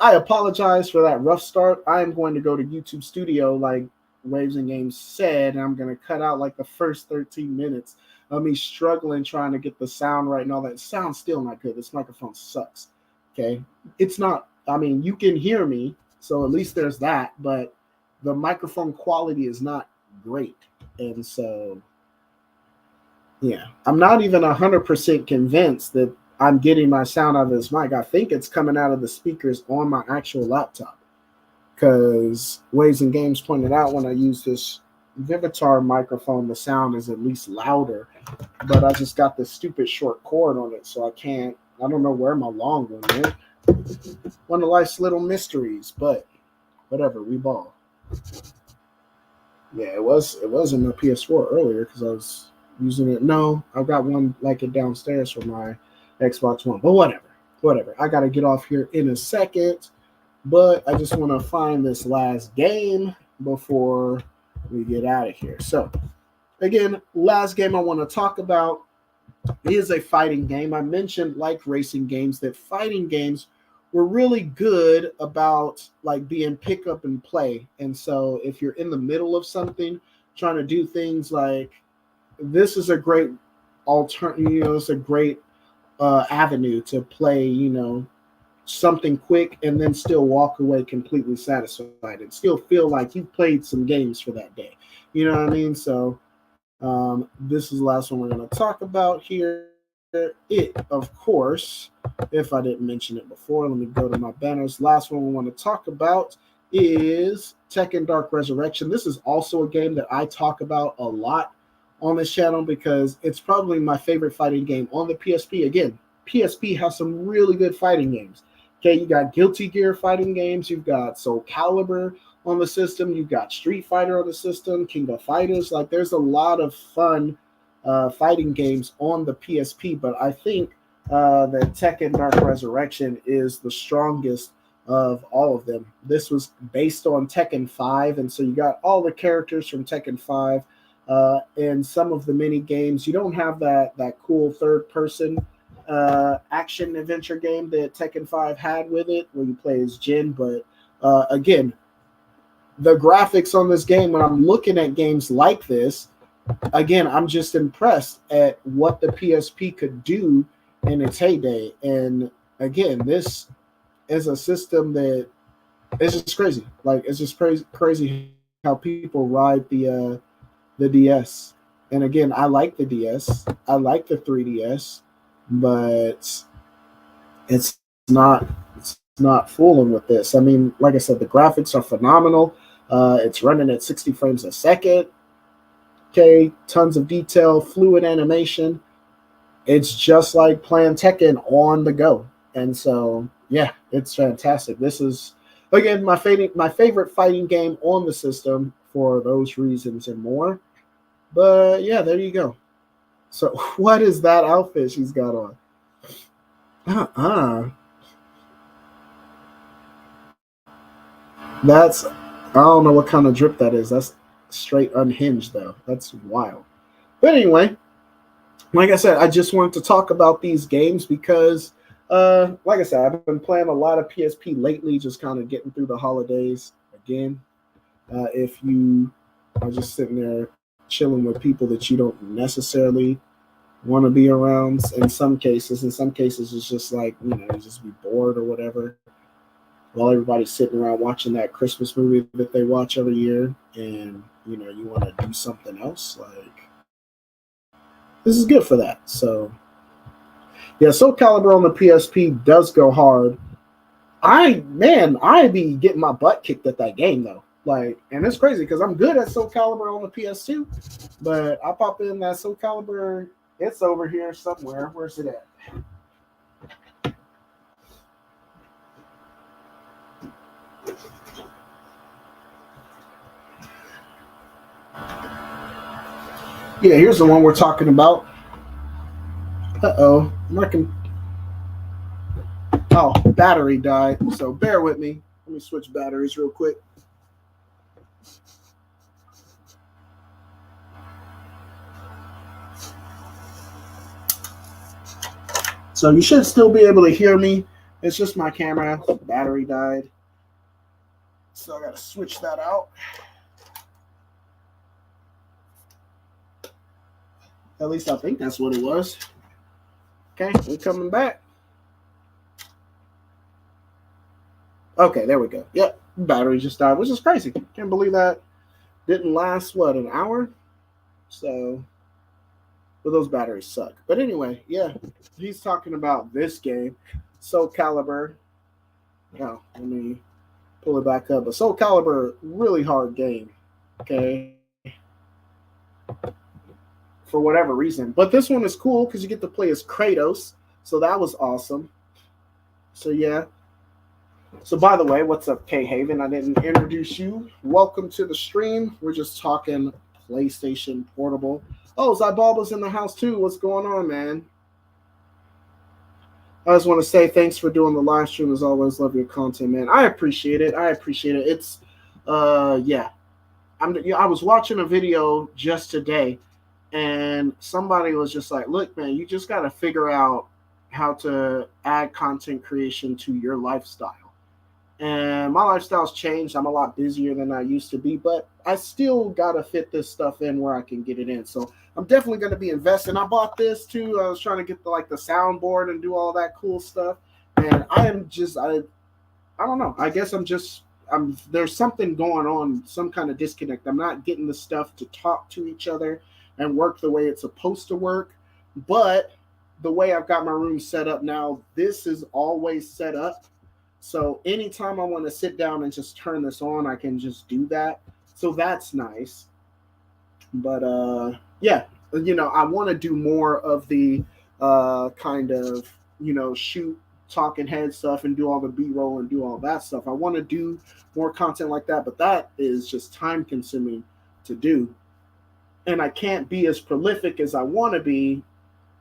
I apologize for that rough start. I am going to go to YouTube Studio, like Waves and Games said, and I'm going to cut out like the first 13 minutes of me struggling trying to get the sound right and all that. It sounds still not good. This microphone sucks. Okay. It's not, I mean, you can hear me, so at least there's that, but the microphone quality is not great. And so, yeah, I'm not even 100% convinced that I'm getting my sound out of this mic. I think it's coming out of the speakers on my actual laptop, because Waves and Games pointed out when I use this Vivitar microphone, the sound is at least louder, but I just got this stupid short cord on it, so I don't know where my long one is. One of life's little mysteries, but whatever, we ball. Yeah, it was in the PS4 earlier because I was using it. No, I've got one like it downstairs for my Xbox One, but whatever. I got to get off here in a second, but I just want to find this last game before we get out of here. So, again, last game I want to talk about is a fighting game. I mentioned, like racing games, that fighting games were really good about like being pick up and play. And so if you're in the middle of something, trying to do things like this is a great it's a great avenue to play, something quick and then still walk away completely satisfied and still feel like you played some games for that day. You know what I mean? So this is the last one we're going to talk about here. It, of course, if I didn't mention it before, let me go to my banners. Last one we want to talk about is Tekken Dark Resurrection. This is also a game that I talk about a lot on this channel because it's probably my favorite fighting game on the PSP. Again, PSP has some really good fighting games. Okay, you got Guilty Gear fighting games, you've got Soul Calibur on the system, you've got Street Fighter on the system, King of Fighters. Like, there's a lot of fun fighting games on the PSP, but I think that Tekken Dark Resurrection is the strongest of all of them. This was based on Tekken 5, and so you got all the characters from Tekken 5 and some of the mini games. You don't have that cool third-person action adventure game that Tekken 5 had with it, where you play as Jin. But again, the graphics on this game, when I'm looking at games like this, again, I'm just impressed at what the PSP could do in its heyday. And again, this is a system that is just crazy. Like, it's just crazy how people ride the DS. And again, I like the DS. I like the 3DS, but it's not fooling with this. I mean, like I said, the graphics are phenomenal. It's running at 60 frames a second. Okay, tons of detail, fluid animation. It's just like playing Tekken on the go. And so, yeah, it's fantastic. This is, again, my favorite fighting game on the system for those reasons and more. But yeah, there you go. So what is that outfit she's got on? That's, I don't know what kind of drip that is. That's straight unhinged though. That's wild. But anyway, like I said, I just wanted to talk about these games because, like I said, I've been playing a lot of PSP lately, just kind of getting through the holidays again. If you are just sitting there chilling with people that you don't necessarily want to be around, in some cases, it's just like, you just be bored or whatever, while everybody's sitting around watching that Christmas movie that they watch every year, and you want to do something else. Like, this is good for that. So yeah, Soul Calibur on the PSP does go hard. I be getting my butt kicked at that game though. Like, and it's crazy because I'm good at Soul Calibur on the PS2, but I pop in that Soul Calibur. It's over here somewhere. Where's it at? Yeah, here's the one we're talking about. Oh, battery died. So bear with me. Let me switch batteries real quick. So you should still be able to hear me. It's just my camera. Battery died. So I got to switch that out. At least I think that's what it was. Okay, we're coming back. Okay, there we go. Yep, battery just died, which is crazy. Can't believe that didn't last, what, an hour? So, but those batteries suck. But anyway, yeah, he's talking about this game, Soul Calibur. Now, let me pull it back up. But Soul Calibur, really hard game. Okay. For whatever reason. But this one is cool because you get to play as Kratos. So that was awesome. So yeah. So by the way, what's up, K Haven? I didn't introduce you. Welcome to the stream. We're just talking PlayStation Portable. Oh, Zybulba's in the house too. What's going on, man? I just want to say thanks for doing the live stream. As always, love your content, man. I appreciate it. It's yeah. I was watching a video just today, and somebody was just like, look, man, you just got to figure out how to add content creation to your lifestyle. And my lifestyle's changed. I'm a lot busier than I used to be, but I still got to fit this stuff in where I can get it in. So I'm definitely going to be investing. I bought this too. I was trying to get the soundboard and do all that cool stuff. And I don't know. I guess there's something going on, some kind of disconnect. I'm not getting the stuff to talk to each other and work the way it's supposed to work. But the way I've got my room set up now, this is always set up. So anytime I want to sit down and just turn this on, I can just do that. So that's nice. But yeah, I want to do more of the kind of, shoot talking head stuff and do all the B-roll and do all that stuff. I want to do more content like that, but that is just time consuming to do. And I can't be as prolific as I want to be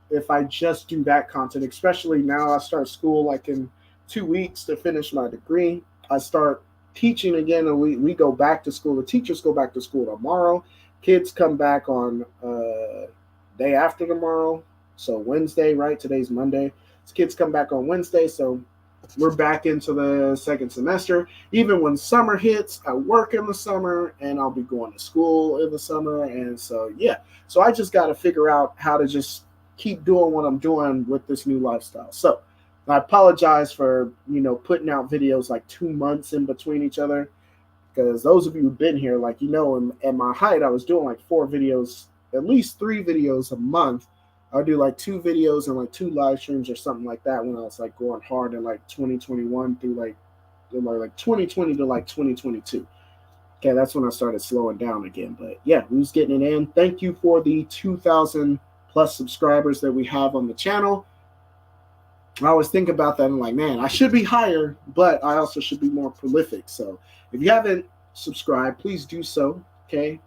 if I just do that content, especially now I start school like in 2 weeks to finish my degree. I start teaching again, and we go back to school. The teachers go back to school tomorrow. Kids come back on day after tomorrow. So Wednesday, right? Today's Monday. So kids come back on Wednesday. So we're back into the second semester. Even when summer hits, I work in the summer and I'll be going to school in the summer. And so, yeah. So I just got to figure out how to just keep doing what I'm doing with this new lifestyle. So I apologize for, putting out videos like 2 months in between each other, because those of you who've been here, like, at my height, I was doing like 4 videos, at least 3 videos a month. I'll do like 2 videos and like 2 live streams or something like that when I was like going hard in like 2021 through like 2020 to like 2022. Okay, that's when I started slowing down again. But yeah, who's getting it in? Thank you for the 2,000 plus subscribers that we have on the channel. I always think about that and I'm like, man, I should be higher, but I also should be more prolific. So if you haven't subscribed, please do so. Okay.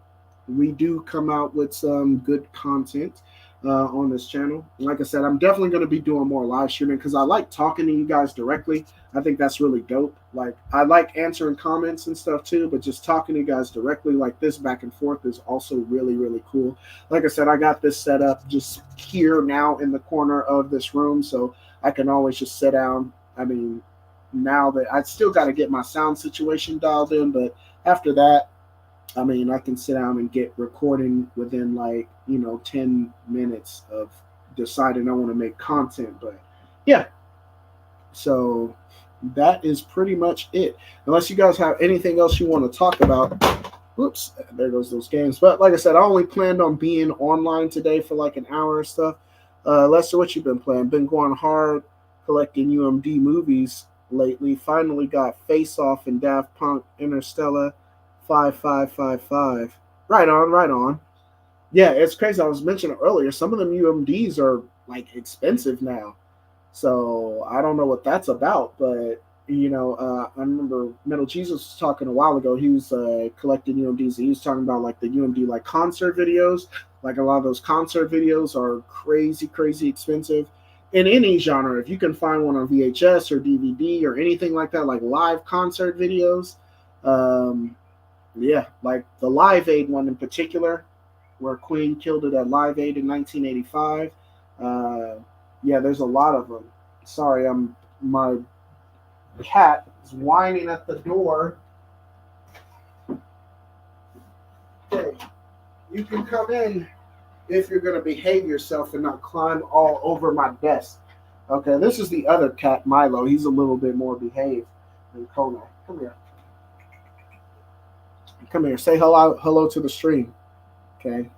We do come out with some good content. on this channel. Like I said, I'm definitely going to be doing more live streaming because I like talking to you guys directly. I think that's really dope. Like, I like answering comments and stuff too, but just talking to you guys directly like this back and forth is also really, really cool. Like I said, I got this set up just here now in the corner of this room, so I can always just sit down. I mean, now that I still got to get my sound situation dialed in, but after that, I mean, I can sit down and get recording within like, 10 minutes of deciding I want to make content. But yeah, so that is pretty much it. Unless you guys have anything else you want to talk about. Whoops, there goes those games. But like I said, I only planned on being online today for like an hour or stuff. Lester, what you been playing? Been going hard collecting UMD movies lately. Finally got Face Off and Daft Punk Interstellar 5555. Right on, right on. Yeah, it's crazy. I was mentioning earlier, some of them UMDs are like expensive now. So I don't know what that's about, but I remember Metal Jesus was talking a while ago. He was collecting UMDs. He was talking about like the UMD like concert videos. Like a lot of those concert videos are crazy, crazy expensive in any genre. If you can find one on VHS or DVD or anything like that, like live concert videos, um, yeah, like the Live Aid one in particular, where Queen killed it at Live Aid in 1985. Uh, yeah, there's a lot of them. Sorry, my cat is whining at the door. Okay, you can come in if you're going to behave yourself and not climb all over my desk. Okay, this is the other cat, Milo. He's a little bit more behaved than Kona. Come here. Come here. Say hello to the stream. Okay.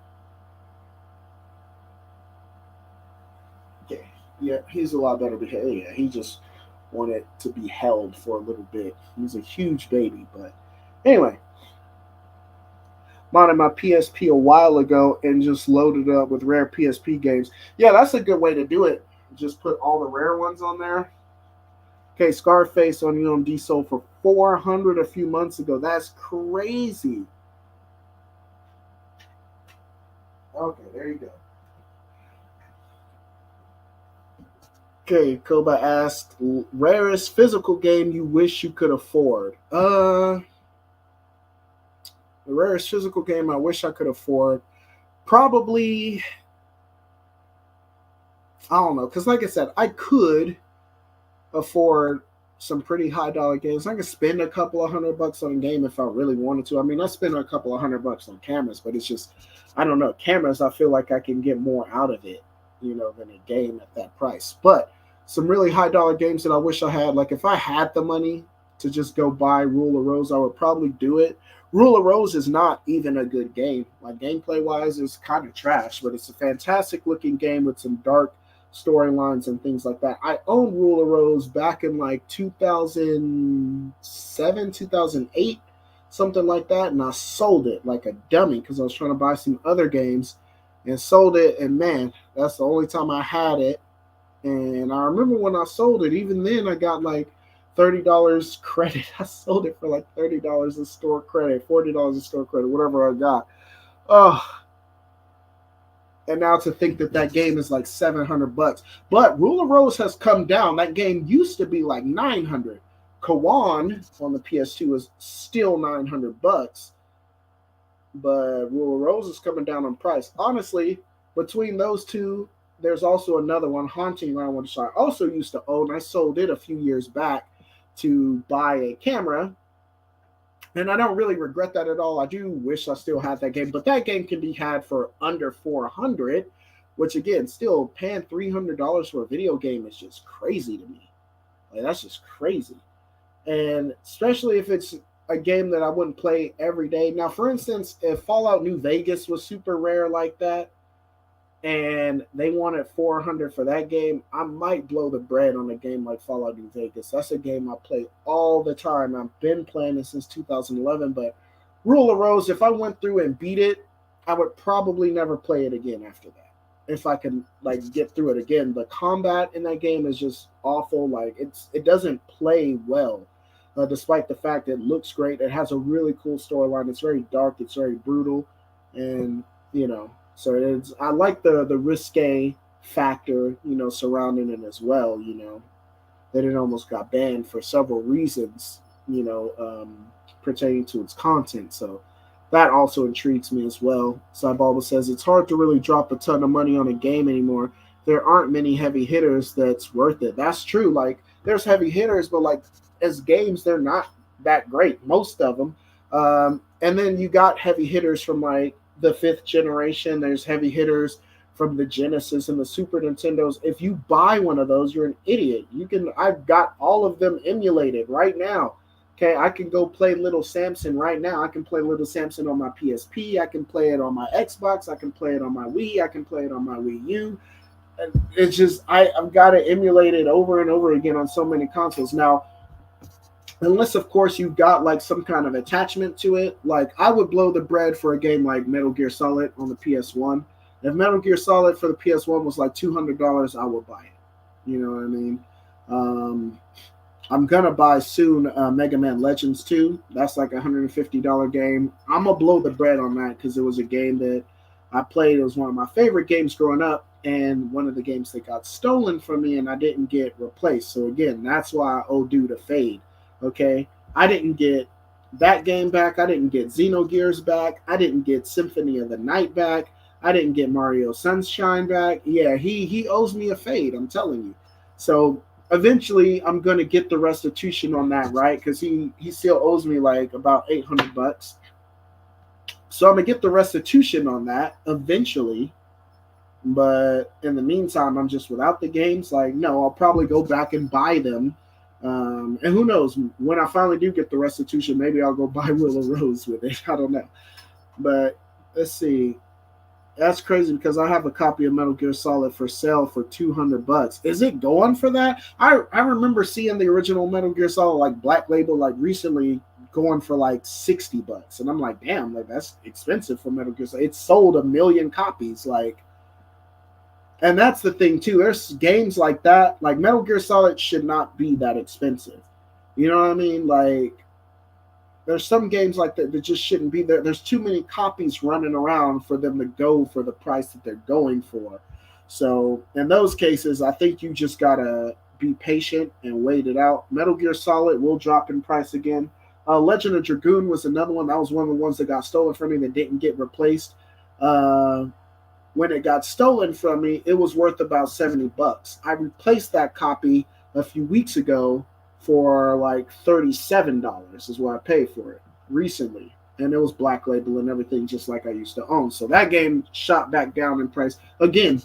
Okay. Yeah, he's a lot better behaved. Yeah, he just wanted to be held for a little bit. He's a huge baby, but anyway, modded my PSP a while ago and just loaded up with rare PSP games. Yeah, that's a good way to do it. Just put all the rare ones on there. Okay, Scarface on UMD sold for 400 a few months ago. That's crazy. Okay, there you go. Okay, Koba asked, rarest physical game you wish you could afford. The rarest physical game I wish I could afford. Probably, I don't know, because like I said, I could afford some pretty high dollar games. I could spend a couple of $100 on a game if I really wanted to. I mean, I spend a couple of $100 on cameras, but it's just, I don't know. Cameras, I feel like I can get more out of it, than a game at that price. But some really high dollar games that I wish I had, like if I had the money to just go buy Rule of Rose, I would probably do it. Rule of Rose is not even a good game. Like gameplay wise, it's kind of trash, but it's a fantastic looking game with some dark storylines and things like that. I owned Rule of Rose back in like 2007, 2008, something like that, and I sold it like a dummy because I was trying to buy some other games and sold it. And man, that's the only time I had it. And I remember when I sold it, even then I got like $30 credit. I sold it for like $30 in store credit, $40 in store credit, whatever I got. Oh, and now to think that that game is like $700. But Rule of Rose has come down. That game used to be like 900. Kawan on the PS2 is still $900, but Rule of Rose is coming down on price. Honestly, between those two, there's also another one, Haunting Ground, which I also used to own. I sold it a few years back to buy a camera, and I don't really regret that at all. I do wish I still had that game, but that game can be had for under 400, which again, still paying $300 for a video game is just crazy to me. Like, that's just crazy. And especially if it's a game that I wouldn't play every day. Now, for instance, if Fallout New Vegas was super rare like that, and they wanted 400 for that game, I might blow the bread on a game like Fallout New Vegas. That's a game I play all the time. I've been playing it since 2011, but Rule of Rose, if I went through and beat it, I would probably never play it again after that. If I can like get through it again. The combat in that game is just awful. Like it doesn't play well, despite the fact that it looks great. It has a really cool storyline. It's very dark. It's very brutal, and So I like the risque factor, surrounding it as well. That it almost got banned for several reasons, pertaining to its content. So that also intrigues me as well. Cybalba says it's hard to really drop a ton of money on a game anymore. There aren't many heavy hitters that's worth it. That's true. Like there's heavy hitters, but like as games, they're not that great. Most of them. And then you got heavy hitters from like the fifth generation. There's heavy hitters from the Genesis and the Super Nintendos. If you buy one of those, you're an idiot. I've got all of them emulated right now. Okay, I can go play Little Samson right now. I can play Little Samson on my PSP. I can play it on my Xbox. I can play it on my Wii. I can play it on my Wii U. It's just I've got to emulate it over and over again on so many consoles. Now, unless of course you've got like some kind of attachment to it, like I would blow the bread for a game like Metal Gear Solid on the PS1. If Metal Gear Solid for the PS1 was like $200, I would buy it. You know what I mean? I'm gonna buy soon Mega Man Legends 2. That's like $150 game. I'm gonna blow the bread on that because it was a game that I played. It was one of my favorite games growing up, and one of the games that got stolen from me, and I didn't get replaced. So again, that's why I owe due to Fade. Okay, I didn't get that game back. I didn't get Xenogears back. I didn't get Symphony of the Night back. I didn't get Mario Sunshine back. Yeah, he owes me a Fade. I'm telling you. So eventually, I'm gonna get the restitution on that, right? Because he still owes me like about $800. So I'm gonna get the restitution on that eventually. But in the meantime, I'm just without the games. Like, no, I'll probably go back and buy them. And who knows? When I finally do get the restitution, maybe I'll go buy Willow Rose with it. I don't know. But let's see. That's crazy because I have a copy of Metal Gear Solid for sale for $200. Is it going for that? I remember seeing the original Metal Gear Solid like Black Label like recently going for like $60, and I'm like, damn, like that's expensive for Metal Gear Solid. It sold 1 million copies, like. And that's the thing too. There's games like that, like Metal Gear Solid should not be that expensive. You know what I mean? Like there's some games like that that just shouldn't be there. There's too many copies running around for them to go for the price that they're going for. So in those cases, I think you just gotta be patient and wait it out. Metal Gear Solid will drop in price again. Legend of Dragoon was another one. That was one of the ones that got stolen from me that didn't get replaced. When it got stolen from me, it was worth about $70. I replaced that copy a few weeks ago for like $37 is what I paid for it recently. And it was Black Label and everything just like I used to own. So that game shot back down in price. Again,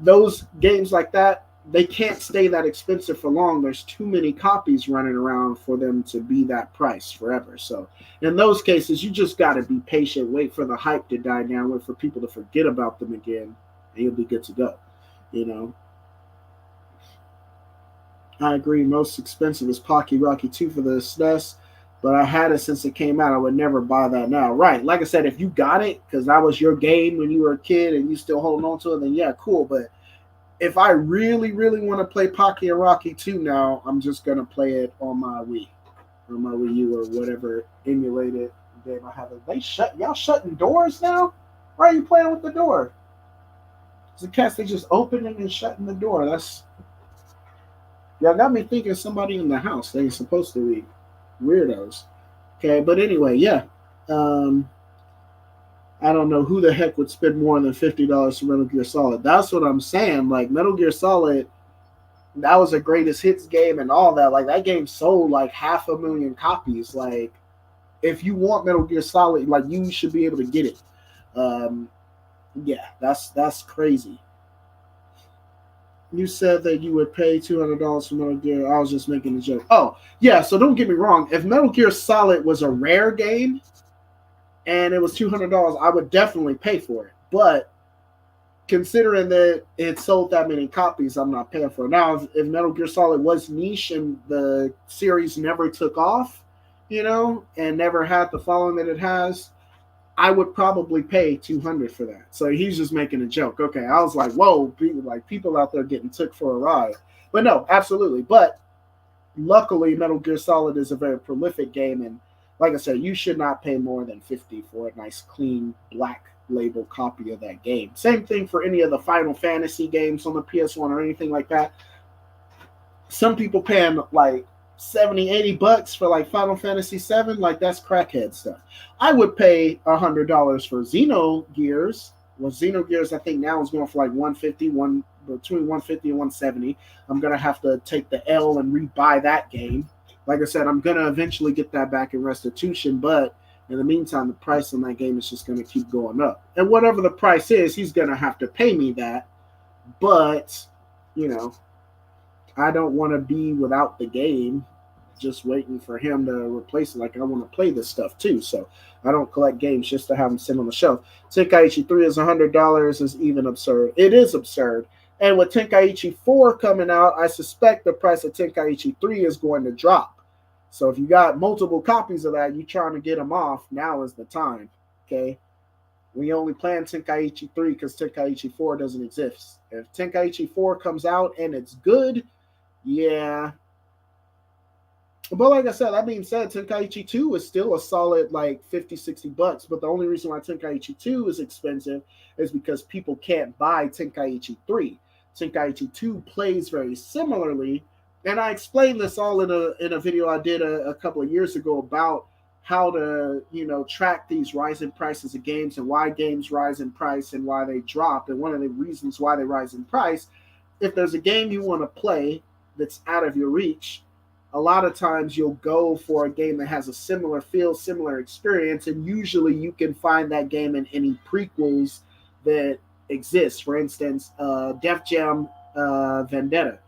those games like that, they can't stay that expensive for long. There's too many copies running around for them to be that price forever. So in those cases, you just got to be patient, wait for the hype to die down, wait for people to forget about them again, and you'll be good to go. You know, I agree. Most expensive is Pocky Rocky 2 for the SNES, but I had it since it came out. I would never buy that now. Right. Like I said, if you got it because that was your game when you were a kid and you still holding on to it, then yeah, cool. But if I really, really want to play Pocky and Rocky 2 now, I'm just going to play it on my Wii or my Wii U or whatever emulated game I have. Y'all shutting doors now? Why are you playing with the door? The cats, they just opening and shutting the door. Y'all got me thinking somebody in the house. They ain't supposed to be weirdos. Okay, but anyway, yeah. I don't know who the heck would spend more than $50 for Metal Gear Solid. That's what I'm saying. Like Metal Gear Solid, that was a greatest hits game and all that. Like that game sold like 500,000 copies. Like if you want Metal Gear Solid, like you should be able to get it. Yeah, that's crazy. You said that you would pay $200 for Metal Gear. I was just making a joke. Oh, yeah, so don't get me wrong. If Metal Gear Solid was a rare game and it was $200, I would definitely pay for it. But considering that it sold that many copies, I'm not paying for it. Now, if Metal Gear Solid was niche and the series never took off, and never had the following that it has, I would probably pay $200 for that. So he's just making a joke. Okay, I was like, whoa, people out there getting took for a ride. But no, absolutely. But luckily, Metal Gear Solid is a very prolific game, and like I said, you should not pay more than $50 for a nice, clean, black label copy of that game. Same thing for any of the Final Fantasy games on the PS1 or anything like that. Some people paying like 70, $80 for like Final Fantasy 7, like that's crackhead stuff. I would pay $100 for Xenogears. Well, Xenogears I think now is going for like 150, between 150 and 170. I'm gonna have to take the L and rebuy that game. Like I said, I'm gonna eventually get that back in restitution, but in the meantime, the price on that game is just gonna keep going up. And whatever the price is, he's gonna have to pay me that. But you know, I don't want to be without the game, just waiting for him to replace it. Like I want to play this stuff too, so I don't collect games just to have them sit on the shelf. Tenkaichi 3 is $100 is even absurd. It is absurd. And with Tenkaichi 4 coming out, I suspect the price of Tenkaichi 3 is going to drop. So if you got multiple copies of that, you're trying to get them off, now is the time. Okay. We only plan Tenkaichi 3 because Tenkaichi 4 doesn't exist. If Tenkaichi 4 comes out and it's good, yeah. But like I said, that being said, Tenkaichi 2 is still a solid like $50, $60. But the only reason why Tenkaichi 2 is expensive is because people can't buy Tenkaichi 3. Tenkaichi 2 plays very similarly. And I explained this all in a video I did a couple of years ago about how to, track these rising prices of games and why games rise in price and why they drop. And one of the reasons why they rise in price, if there's a game you want to play that's out of your reach, a lot of times you'll go for a game that has a similar feel, similar experience, and usually you can find that game in any prequels that exist. For instance, Def Jam Vendetta.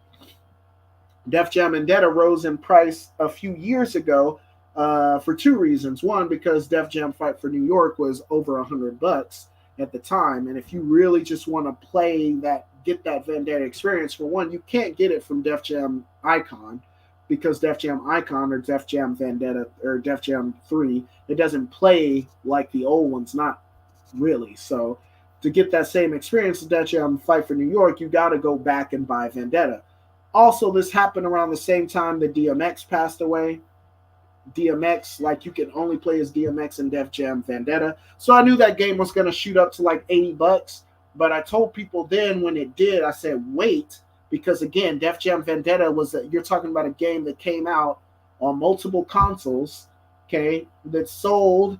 Def Jam Vendetta rose in price a few years ago for two reasons. One, because Def Jam Fight for New York was over $100 at the time, and if you really just want to play that, get that Vendetta experience, for one, you can't get it from Def Jam Icon, because Def Jam Icon or Def Jam Vendetta or Def Jam 3, it doesn't play like the old ones, not really. So to get that same experience as Def Jam Fight for New York, you got to go back and buy Vendetta. Also, this happened around the same time that DMX passed away. DMX, like, you can only play as DMX in Def Jam Vendetta. So I knew that game was going to shoot up to like $80. But I told people then when it did, I said, wait, because again, Def Jam Vendetta was, you're talking about a game that came out on multiple consoles, okay, that sold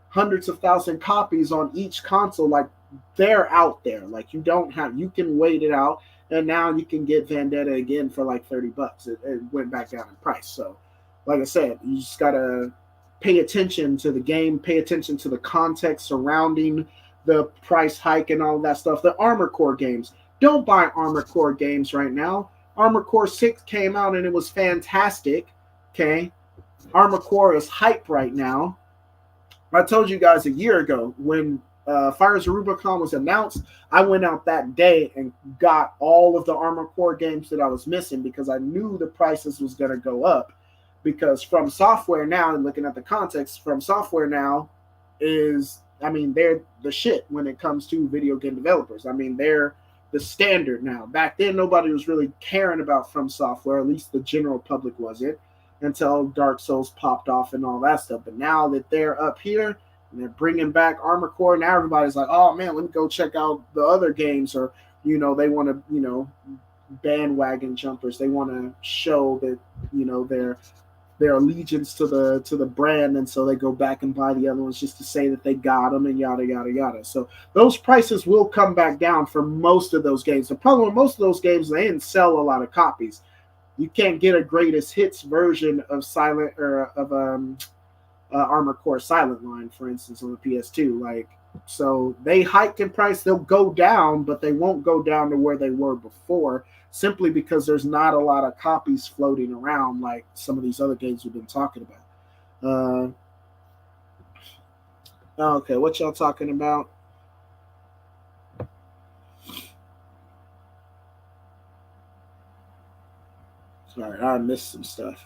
hundreds of thousand copies on each console. Like, they're out there. Like, you can wait it out. And now you can get Vendetta again for like $30. It went back down in price. So, like I said, you just got to pay attention to the game, pay attention to the context surrounding the price hike and all that stuff. The Armored Core games. Don't buy Armored Core games right now. Armored Core 6 came out and it was fantastic. Okay. Armored Core is hype right now. I told you guys a year ago when Fires of Rubicon was announced, I went out that day and got all of the Armored Core games that I was missing because I knew the prices was going to go up. Because From Software now, and looking at the context, From Software now is, I mean, they're the shit when it comes to video game developers. I mean, they're the standard now. Back then, nobody was really caring about From Software, at least the general public wasn't, until Dark Souls popped off and all that stuff. But now that they're up here, and they're bringing back Armored Core. Now everybody's like, oh, man, let me go check out the other games. Or, they want to, bandwagon jumpers. They want to show that, their allegiance to the brand. And so they go back and buy the other ones just to say that they got them and yada, yada, yada. So those prices will come back down for most of those games. The problem with most of those games, they didn't sell a lot of copies. You can't get a greatest hits version of Armored Core Silent Line, for instance, on the PS2. Like, so they hiked in price. They'll go down, but they won't go down to where they were before, simply because there's not a lot of copies floating around like some of these other games we've been talking about. Okay, what y'all talking about? Sorry, I missed some stuff.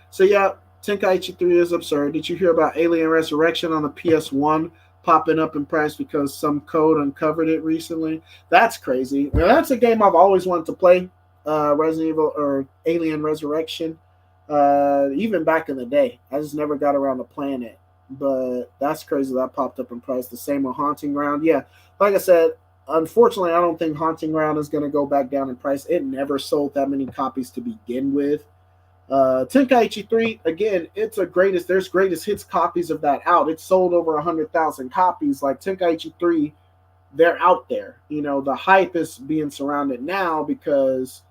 So yeah, Tenkaichi 3 is absurd. Did you hear about Alien Resurrection on the PS1 popping up in price because some code uncovered it recently? That's crazy. Now, that's a game I've always wanted to play, Resident Evil or Alien Resurrection, even back in the day. I just never got around to playing it. but that's crazy that popped up in price. The same with Haunting Ground. Yeah, like I said, unfortunately, I don't think Haunting Ground is going to go back down in price. It never sold that many copies to begin with. Tenkaichi 3, again, it's a greatest, there's greatest hits copies of that out. It sold over 100,000 copies. Like Tenkaichi 3, they're out there. You know, the hype is being surrounded now because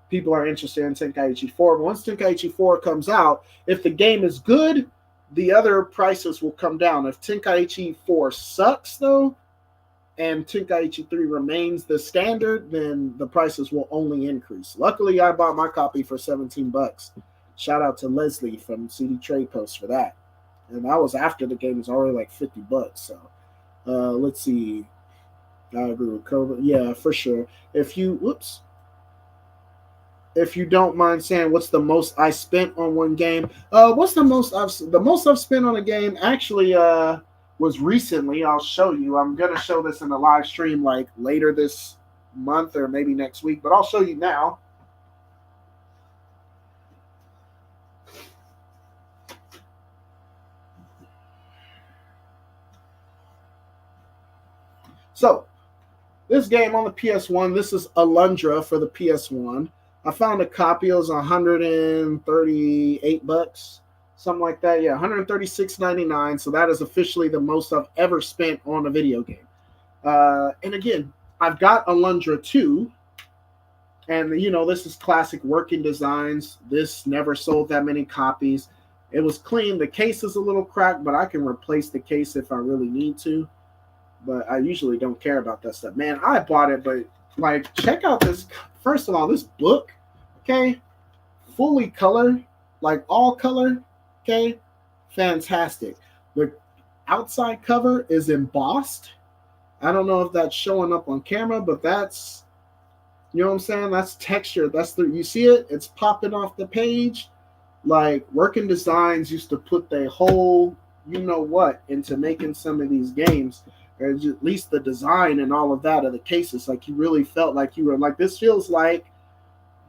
people are interested in Tenkaichi 4. But once Tenkaichi 4 comes out, if the game is good, the other prices will come down. If Tenkaichi 4 sucks, though, and Tenkaichi 3 remains the standard, then the prices will only increase. Luckily, I bought my copy for 17 bucks. Shout out to Leslie from CD Trade Post for that. And that was after the game was already like 50 bucks. So let's see. I agree with COVID. Yeah, for sure. If you don't mind saying what's the most I spent on one game, what's the most I've spent on a game actually was recently. I'll show you. I'm gonna show this in the live stream like later this month or maybe next week, but I'll show you now. So this game on the PS1, this is Alundra for the PS1. I found a copy. It was 138 bucks, something like that. Yeah, 136.99. So that is officially the most I've ever spent on a video game. And again, I've got Alundra 2. And, you know, this is classic working designs. This never sold that many copies. It was clean. The case is a little cracked, but I can replace the case if I really need to. But I usually don't care about that stuff. Man, I bought it, but like, check out this. First of all, this book, okay, fully color, like all color, okay, fantastic. The outside cover is embossed. I don't know if that's showing up on camera, but that's, you know what I'm saying? That's texture. You see it? It's popping off the page. Like, Working Designs used to put their whole, you know what, into making some of these games. Or at least the design and all of that of the cases. Like, you really felt like you were like, this feels like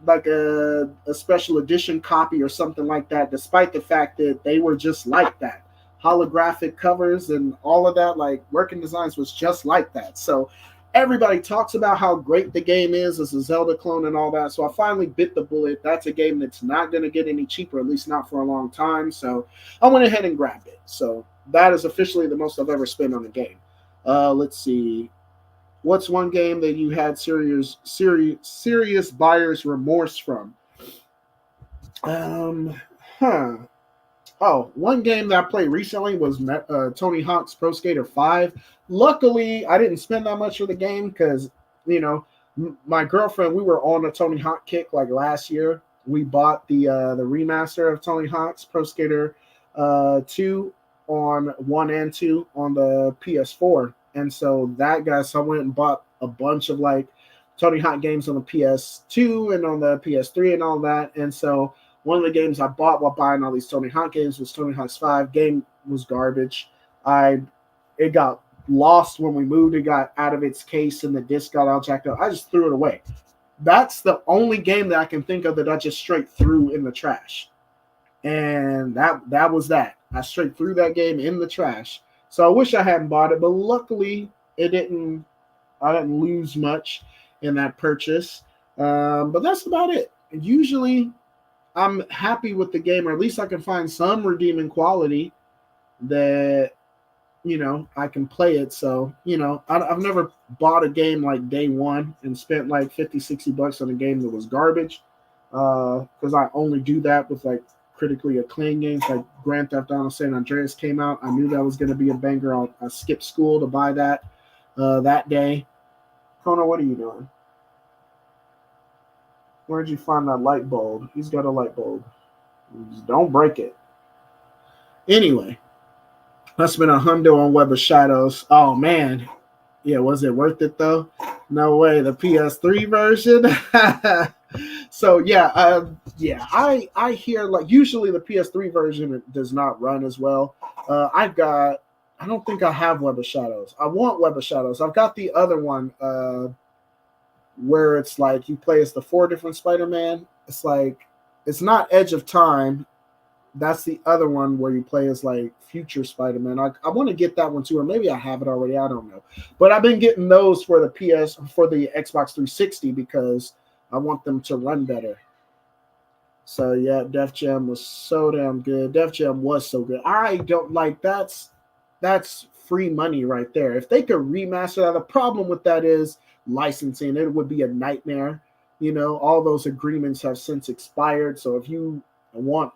a special edition copy or something like that, despite the fact that they were just like that. Holographic covers and all of that, like Working Designs was just like that. So everybody talks about how great the game is as a Zelda clone and all that. So I finally bit the bullet. That's a game that's not going to get any cheaper, at least not for a long time. So I went ahead and grabbed it. So that is officially the most I've ever spent on a game. Let's see. What's one game that you had serious buyer's remorse from? Oh, one game that I played recently was Tony Hawk's Pro Skater 5. Luckily, I didn't spend that much for the game because, you know, my girlfriend, we were on a Tony Hawk kick like last year. We bought the remaster of Tony Hawk's Pro Skater 2 on 1 and 2 on the PS4. And so I went and bought a bunch of like Tony Hawk games on the PS2 and on the PS3 and all that. And so one of the games I bought while buying all these Tony Hawk games was Tony Hawk's 5. Game was garbage. It got lost when we moved. It got out of its case and the disc got all jacked up. I just threw it away. That's the only game that I can think of that I just straight threw in the trash. And that was that. I straight threw that game in the trash. So I wish I hadn't bought it, but luckily I didn't lose much in that purchase. But that's about it. Usually I'm happy with the game, or at least I can find some redeeming quality that, you know, I can play it. So, you know, I've never bought a game like day one and spent like 50, 60 bucks on a game that was garbage. Because I only do that with like critically acclaimed games like Grand Theft Auto San Andreas came out. I knew that was going to be a banger. I skipped school to buy that that day. Connor, what are you doing? Where'd you find that light bulb? He's got a light bulb. Just don't break it. Anyway, I spent $100 on Web of Shadows. Oh, man. Yeah, was it worth it, though? No way. The PS3 version? So, yeah, I hear, like, usually the PS3 version does not run as well. I don't think I have Web of Shadows. I want Web of Shadows. I've got the other one where it's like you play as the 4 different Spider-Man. It's like, it's not Edge of Time. That's the other one where you play as like future Spider-Man. I want to get that one too, or maybe I have it already. I don't know. But I've been getting those for the Xbox 360 because I want them to run better. So yeah, Def Jam was so damn good. Def Jam was so good. I don't like that's free money right there. If they could remaster that, the problem with that is licensing. It would be a nightmare. You know, all those agreements have since expired. So if you want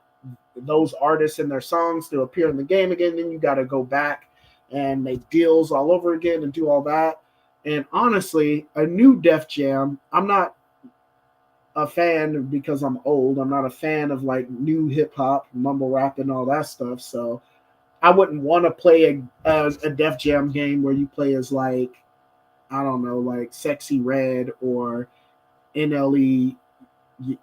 those artists and their songs to appear in the game again, then you got to go back and make deals all over again and do all that. And honestly, a new Def Jam, I'm not a fan because I'm old. I'm not a fan of like new hip hop, mumble rap, and all that stuff. So I wouldn't want to play a Def Jam game where you play as like, I don't know, like Sexy Red or NLE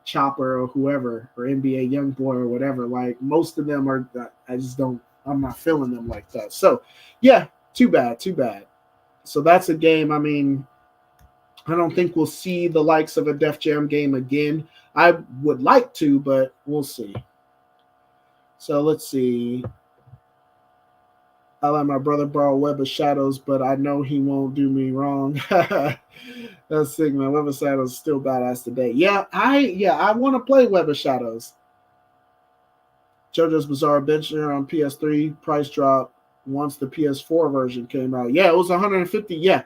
Chopper or whoever, or NBA Youngboy or whatever. Like most of them are, I just don't. I'm not feeling them like that. So yeah, too bad, too bad. So that's a game. I mean, I don't think we'll see the likes of a Def Jam game again. I would like to, but we'll see. So let's see. I let my brother borrow Web of Shadows, but I know he won't do me wrong. That's sick, man. Web of Shadows is still badass today. I want to play Web of Shadows. JoJo's Bizarre Adventure on PS3 price drop once the PS4 version came out. Yeah, it was 150. Yeah,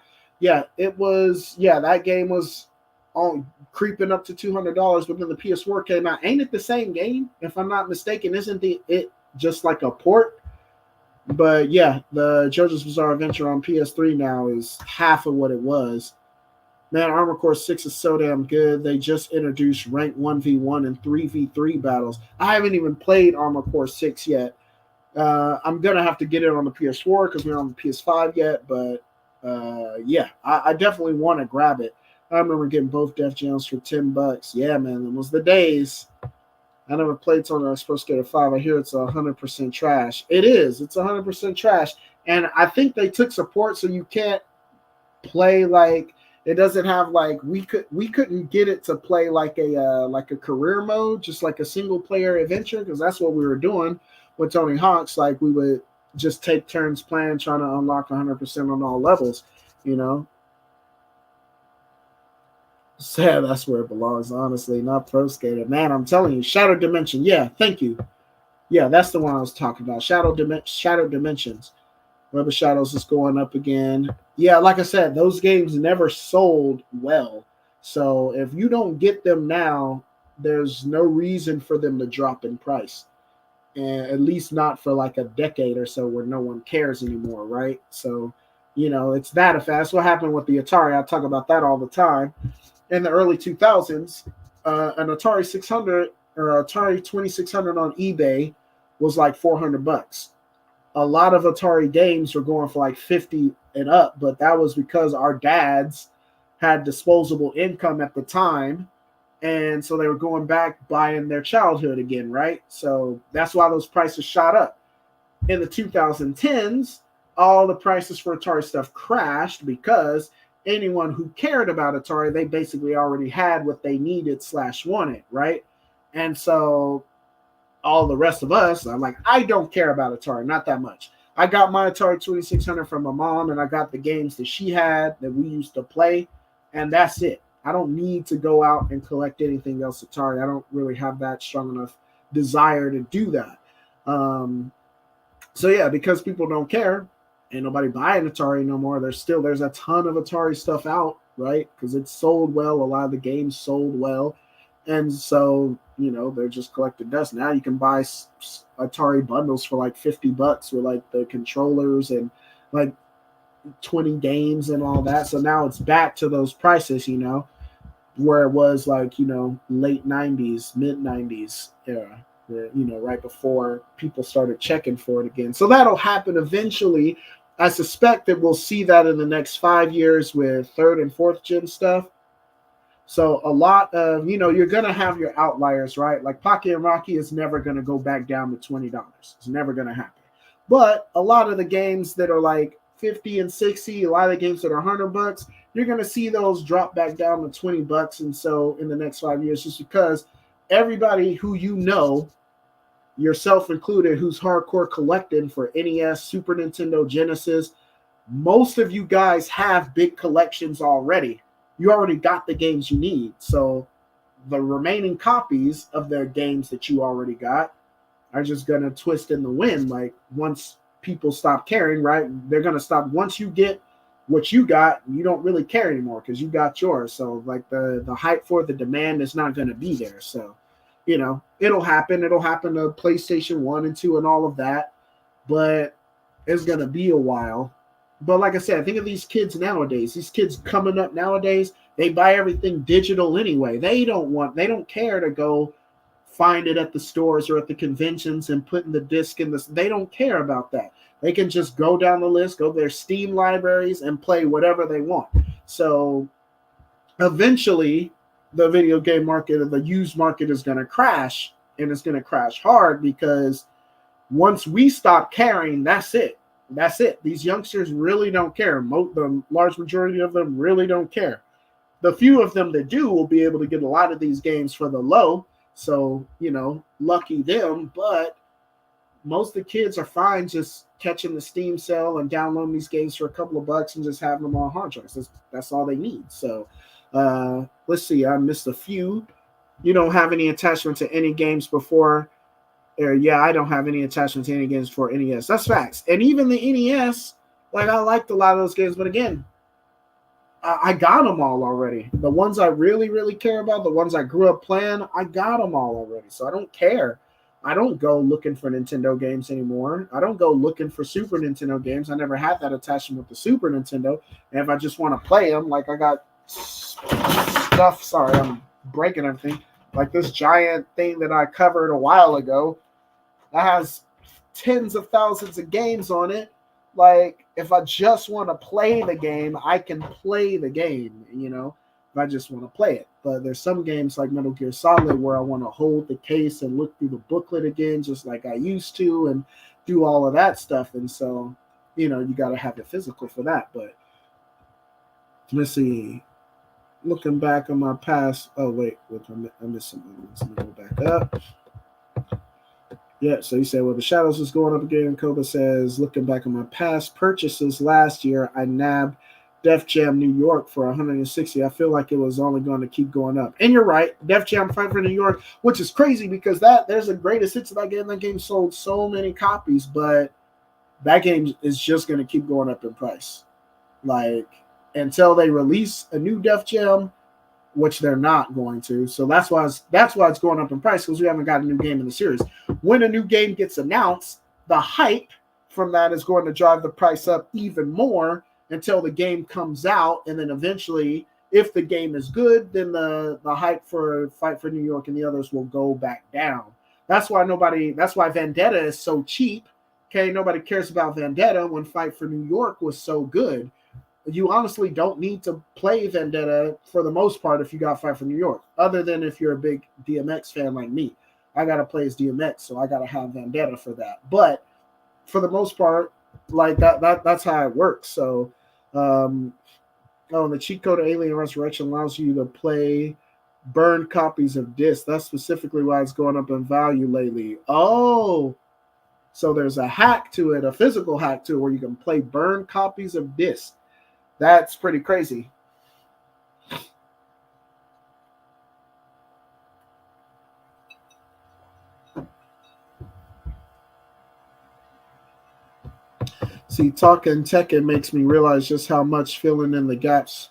it was. Yeah, that game was on creeping up to $200, but then the PS4 came out. Ain't it the same game? If I'm not mistaken, isn't it just like a port? But yeah, the JoJo's Bizarre Adventure on PS3 now is half of what it was. Man, Armor Core 6 is so damn good. They just introduced rank 1v1 and 3v3 battles. I haven't even played Armor Core 6 yet. I'm going to have to get it on the PS4 because we're on the PS5 yet. But yeah, I definitely want to grab it. I remember getting both Def Jams for $10. Yeah, man, it was the days. I never played Tony Pro Skater 5. I hear it's 100% trash. It is. It's 100% trash. And I think they took support so you can't play like it doesn't have like we couldn't get it to play like a career mode, just like a single player adventure, because that's what we were doing with Tony Hawk's. Like we would just take turns playing, trying to unlock 100% on all levels, you know. So that's where it belongs, honestly, not Pro Skater. Man, I'm telling you, Shadow Dimension. Yeah, thank you. Yeah, that's the one I was talking about. Shadow Dimensions. Web of Shadows is going up again. Yeah, like I said, those games never sold well. So if you don't get them now, there's no reason for them to drop in price. And at least not for like a decade or so where no one cares anymore, right? So, you know, it's that effect. That's what happened with the Atari. I talk about that all the time. In the early 2000s, an Atari 600 or Atari 2600 on eBay was like $400. A lot of Atari games were going for like 50 and up, but that was because our dads had disposable income at the time. And so they were going back buying their childhood again, right? So that's why those prices shot up. In the 2010s, all the prices for Atari stuff crashed because anyone who cared about Atari, they basically already had what they needed / wanted, right? And so all the rest of us, I'm like, I don't care about Atari, not that much. I got my Atari 2600 from my mom, and I got the games that she had that we used to play, and that's it. I don't need to go out and collect anything else Atari. I don't really have that strong enough desire to do that. So yeah, because people don't care, ain't nobody buying Atari no more. There's a ton of Atari stuff out, right? Because it sold well. A lot of the games sold well. And so, you know, they're just collecting dust. Now you can buy Atari bundles for like $50 with like the controllers and like 20 games and all that. So now it's back to those prices, you know, where it was like, you know, late 90s, mid 90s era, where, you know, right before people started checking for it again. So that'll happen eventually. I suspect that we'll see that in the next 5 years with third and fourth gen stuff. So a lot of, you know, you're going to have your outliers, right? Like Pocky and Rocky is never going to go back down to $20. It's never going to happen. But a lot of the games that are like 50 and 60, a lot of the games that are $100, you're going to see those drop back down to $20. And so in the next 5 years, just because everybody who you know yourself included, who's hardcore collecting for NES, Super Nintendo, Genesis, most of you guys have big collections already. You already got the games you need. So the remaining copies of the games that you already got are just going to twist in the wind. Like once people stop caring, right? They're going to stop. Once you get what you got, you don't really care anymore because you got yours. So like the hype for the demand is not going to be there. So, you know, it'll happen. It'll happen to PlayStation 1 and 2 and all of that. But it's going to be a while. But like I said, think of these kids nowadays. These kids coming up nowadays, they buy everything digital anyway. They don't care to go find it at the stores or at the conventions and putting the disc in this. They don't care about that. They can just go down the list, go to their Steam libraries and play whatever they want. So eventually the video game market or the used market is going to crash, and it's going to crash hard because once we stop caring, that's it. That's it. These youngsters really don't care. The large majority of them really don't care. The few of them that do will be able to get a lot of these games for the low. So, you know, lucky them. But most of the kids are fine just catching the Steam sale and downloading these games for a couple of bucks and just having them on hard drives. That's all they need. So, let's see. I missed a few. You don't have any attachment to any games before. Yeah, I don't have any attachment to any games for NES. That's facts. And even the NES, like I liked a lot of those games, but again, I got them all already. The ones I really, really care about, the ones I grew up playing, I got them all already. So I don't care. I don't go looking for Nintendo games anymore. I don't go looking for Super Nintendo games. I never had that attachment with the Super Nintendo. And if I just want to play them, like I got stuff. Sorry, I'm breaking everything. Like this giant thing that I covered a while ago that has tens of thousands of games on it. Like, if I just want to play the game, I can play the game, you know, if I just want to play it. But there's some games like Metal Gear Solid where I want to hold the case and look through the booklet again, just like I used to, and do all of that stuff. And so, you know, you got to have it physical for that. But let's see. Looking back on my past. Oh, wait. I missed something. Let me go back up. Yeah, so you say, well, the shadows is going up again. Koba says, looking back on my past purchases last year, I nabbed Def Jam New York for 160. I feel like it was only going to keep going up. And you're right, Def Jam Fight for New York, which is crazy because there's a greatest hits of that game. That game sold so many copies, but that game is just going to keep going up in price. Like, until they release a new Def Jam, which they're not going to. So that's why it's going up in price, because we haven't got a new game in the series. When a new game gets announced, the hype from that is going to drive the price up even more until the game comes out, and then eventually, if the game is good, then the hype for Fight for New York and the others will go back down. That's why Vendetta is so cheap. Okay, nobody cares about Vendetta when Fight for New York was so good. You honestly don't need to play Vendetta for the most part if you got Fight for New York, other than if you're a big DMX fan like me. I got to play as DMX, so I got to have Vendetta for that. But for the most part, like that's how it works. So, the cheat code Alien Resurrection allows you to play burned copies of discs. That's specifically why it's going up in value lately. Oh, so there's a hack to it, a physical hack to it, where you can play burned copies of discs. That's pretty crazy. See, talking Tekken makes me realize just how much filling in the gaps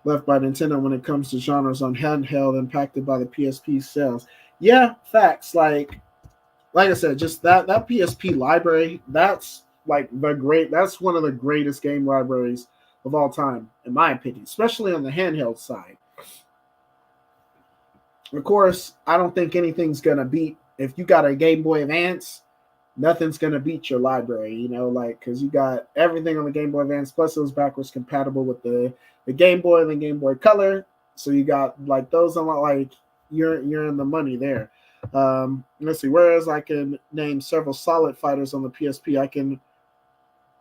left by Nintendo when it comes to genres on handheld impacted by the PSP sales. Yeah, facts. Like I said, just that PSP library, that's like that's one of the greatest game libraries of all time, in my opinion, especially on the handheld side. Of course, I don't think anything's gonna beat, if you got a Game Boy Advance, nothing's gonna beat your library, you know, like, because you got everything on the Game Boy Advance, plus it was backwards compatible with the Game Boy and the Game Boy Color. So you got like those on, like, you're in the money there. Let's see, whereas I can name several solid fighters on the PSP, I can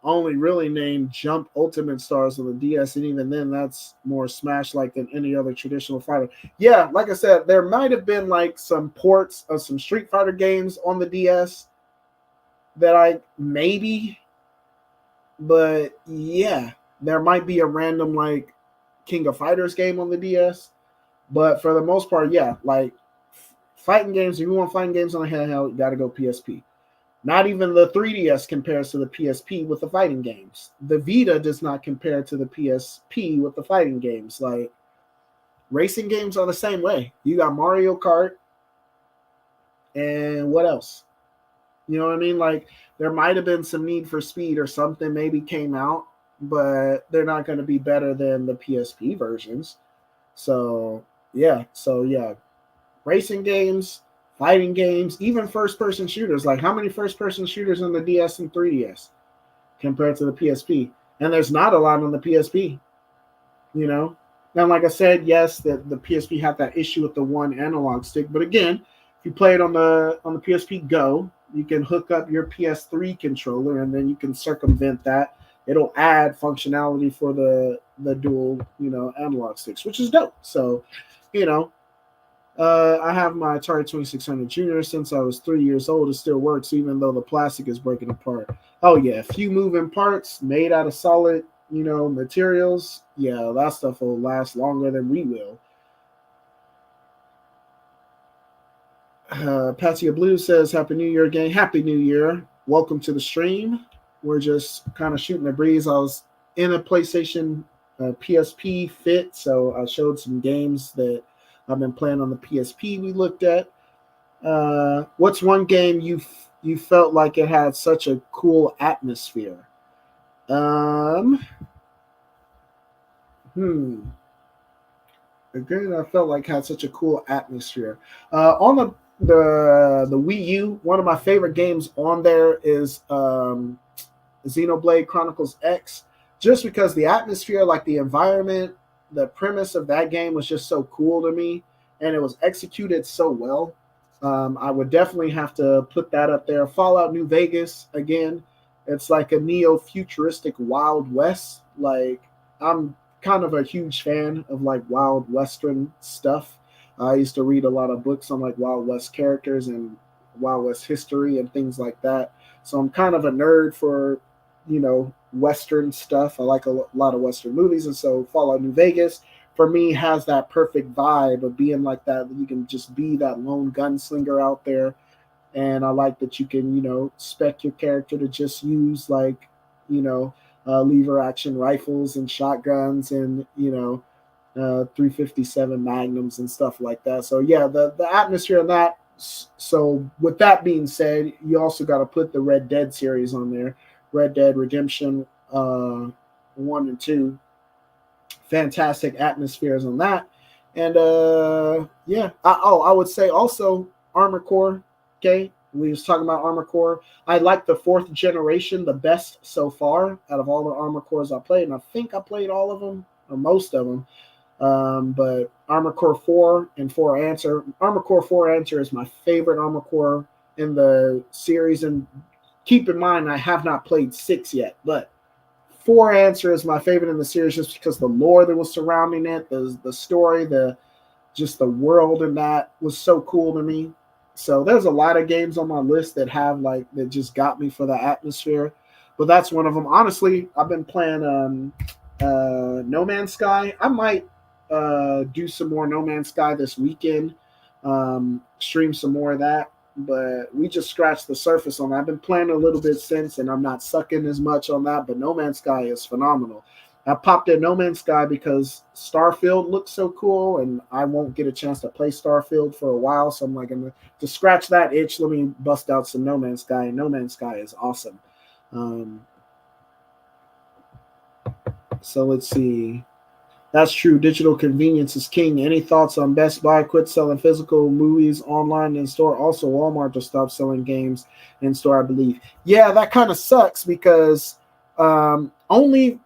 only really named Jump Ultimate Stars on the DS, and even then, that's more Smash-like than any other traditional fighter. Yeah, like I said, there might have been like some ports of some Street Fighter games on the DS that I maybe, but yeah, there might be a random like King of Fighters game on the DS, but for the most part, yeah, like fighting games. If you want fighting games on the handheld, you got to go PSP. Not even the 3DS compares to the PSP with the fighting games. The Vita does not compare to the PSP with the fighting games. Like racing games are the same way. You got Mario Kart and what else? You know what I mean? Like there might have been some Need for Speed or something maybe came out, but they're not going to be better than the PSP versions. So yeah, racing games, fighting games, even first person shooters. Like how many first person shooters on the DS and 3DS compared to the PSP? And there's not a lot on the PSP, you know? Now, like I said, yes, the PSP had that issue with the one analog stick, but again, if you play it on the PSP Go, you can hook up your PS3 controller and then you can circumvent that. It'll add functionality for the dual, analog sticks, which is dope. So, you know, I have my Atari 2600 Junior since I was 3 years old. It still works even though the plastic is breaking apart. Oh yeah, a few moving parts made out of solid, materials. Yeah, that stuff will last longer than we will. Patsy Blue says, "Happy New Year again. Happy New Year. Welcome to the stream. We're just kind of shooting the breeze. I was in a PlayStation PSP fit, so I showed some games that I've been playing on the PSP. We looked at. What's one game you felt like it had such a cool atmosphere? Um, hmm. Again, I felt like had such a cool atmosphere. On the Wii U, one of my favorite games on there is Xenoblade Chronicles X, just because the atmosphere, like the environment, the premise of that game was just so cool to me, and it was executed so well. I would definitely have to put that up there. Fallout New Vegas again. It's like a neo-futuristic Wild West. Like I'm kind of a huge fan of like Wild Western stuff. I used to read a lot of books on like Wild West characters and Wild West history and things like that. So I'm kind of a nerd for Western stuff. I like a lot of Western movies, and so Fallout New Vegas for me has that perfect vibe of being like that. You can just be that lone gunslinger out there, and I like that you can spec your character to just use like you know lever action rifles and shotguns and 357 magnums and stuff like that. So yeah, the atmosphere of that. So with that being said, you also got to put the Red Dead series on there. Red Dead Redemption 1 and 2, fantastic atmospheres on that. And yeah, I would say also Armor Core. Okay, we was talking about Armor Core. I like the 4th generation the best so far out of all the Armor Cores I played, and I think I played all of them or most of them. But Armor Core 4 and 4 Answer. Armor Core 4 Answer is my favorite Armor Core in the series. And keep in mind, I have not played 6 yet, but 4 Answer is my favorite in the series just because the lore that was surrounding it, the story, just the world in that was so cool to me. So there's a lot of games on my list that have like that just got me for the atmosphere, but that's one of them. Honestly, I've been playing No Man's Sky. I might do some more No Man's Sky this weekend, stream some more of that. But we just scratched the surface on that. I've been playing a little bit since, and I'm not sucking as much on that. But No Man's Sky is phenomenal. I popped in No Man's Sky because Starfield looks so cool, and I won't get a chance to play Starfield for a while. So I'm like, to scratch that itch, let me bust out some No Man's Sky. And No Man's Sky is awesome. So let's see. That's true. Digital convenience is king. Any thoughts on Best Buy quit selling physical movies online in store? Also, Walmart to stop selling games in store, I believe. Yeah, that kind of sucks because the only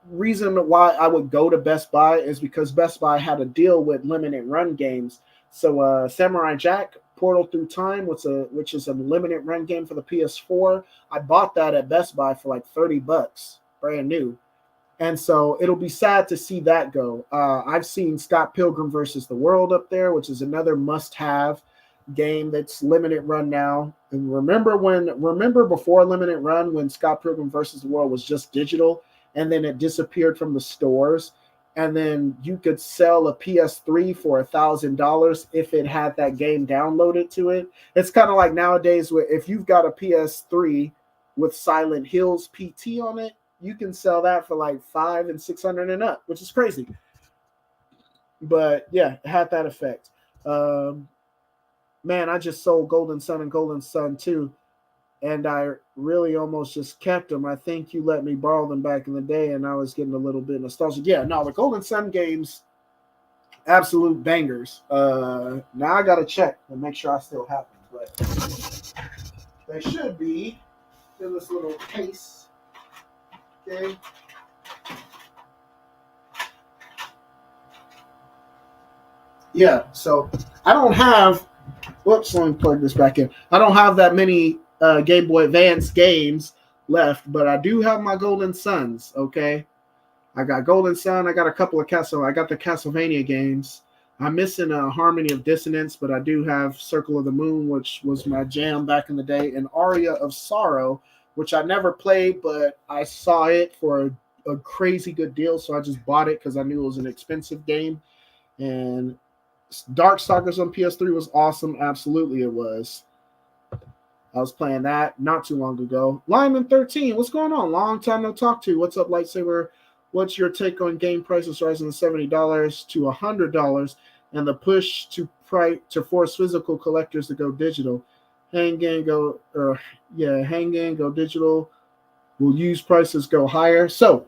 reason why I would go to Best Buy is because Best Buy had a deal with limited run games. So Samurai Jack Portal Through Time, which is a limited run game for the PS4. I bought that at Best Buy for like $30, brand new. And so it'll be sad to see that go. I've seen Scott Pilgrim versus the World up there, which is another must-have game that's limited run now. And remember before limited run when Scott Pilgrim versus the World was just digital, and then it disappeared from the stores, and then you could sell a PS3 for $1,000 if it had that game downloaded to it. It's kind of like nowadays where if you've got a PS3 with Silent Hills PT on it, you can sell that for like $500 and $600 and up, which is crazy. But yeah, it had that effect. Man, I just sold Golden Sun and Golden Sun 2, and I really almost just kept them. I think you let me borrow them back in the day, and I was getting a little bit nostalgic. Yeah, no, the Golden Sun games, absolute bangers. Now I got to check and make sure I still have them, but they should be in this little case. Okay. Yeah, so I don't have. Whoops, let me plug this back in. I don't have that many Game Boy Advance games left, but I do have my Golden Suns. Okay, I got Golden Sun. I got a couple of I got the Castlevania games. I'm missing a Harmony of Dissonance, but I do have Circle of the Moon, which was my jam back in the day, and Aria of Sorrow, which I never played, but I saw it for a crazy good deal, so I just bought it because I knew it was an expensive game. And Darkstalkers on PS3 was awesome. Absolutely, it was. I was playing that not too long ago. Lyman 13, what's going on? Long time no talk to. What's up, Lightsaber? What's your take on game prices rising to $70 to $100 and the push to force physical collectors to go digital? Hang go digital. Will used prices go higher? So,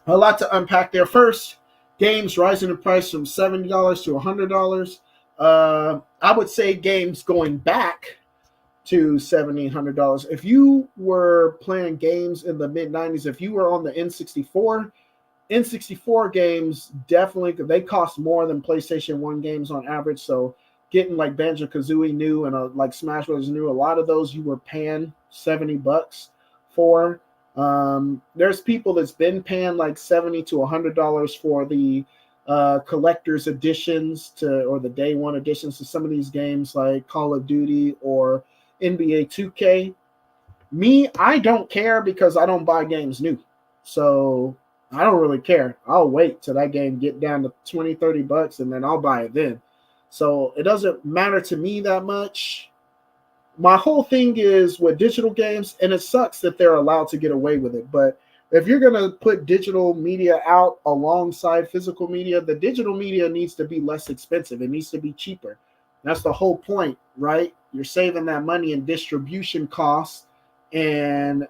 a lot to unpack there. First, games rising in price from $70 to $100. I would say games going back to $70, $100. If you were playing games in the mid-90s, if you were on the N64 games definitely, they cost more than PlayStation 1 games on average. So getting like Banjo-Kazooie new and like Smash Bros. New, a lot of those you were paying $70 for. There's people that's been paying like $70 to $100 for the collector's editions or the day one editions to some of these games like Call of Duty or NBA 2K. Me, I don't care because I don't buy games new. So I don't really care. I'll wait till that game get down to $20, $30 and then I'll buy it then. So it doesn't matter to me that much. My whole thing is with digital games, and it sucks that they're allowed to get away with it, but if you're going to put digital media out alongside physical media, the digital media needs to be less expensive. It needs to be cheaper. That's the whole point, right? You're saving that money in distribution costs and,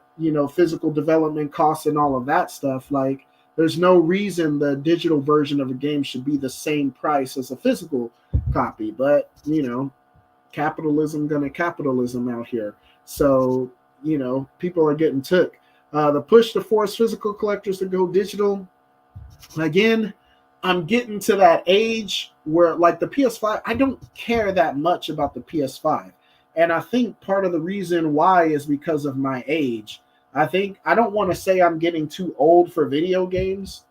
physical development costs and all of that stuff. Like, there's no reason the digital version of a game should be the same price as a physical copy, but, capitalism out here. So, people are getting took. The push to force physical collectors to go digital. Again, I'm getting to that age where, like the PS5, I don't care that much about the PS5. And I think part of the reason why is because of my age. I don't want to say I'm getting too old for video games,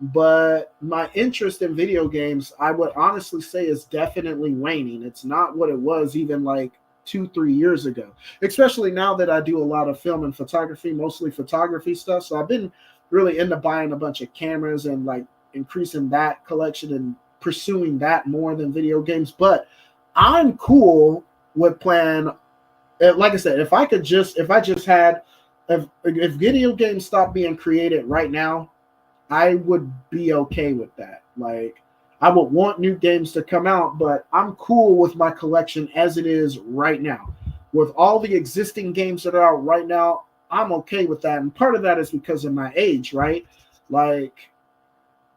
but my interest in video games, I would honestly say, is definitely waning. It's not what it was even like 2-3 years ago, especially now that I do a lot of film and photography, mostly photography stuff. So I've been really into buying a bunch of cameras and like increasing that collection and pursuing that more than video games. But I'm cool with playing, like I said, if video games stopped being created right now, I would be okay with that. Like, I would want new games to come out, but I'm cool with my collection as it is right now. With all the existing games that are out right now, I'm okay with that. And part of that is because of my age, right? Like,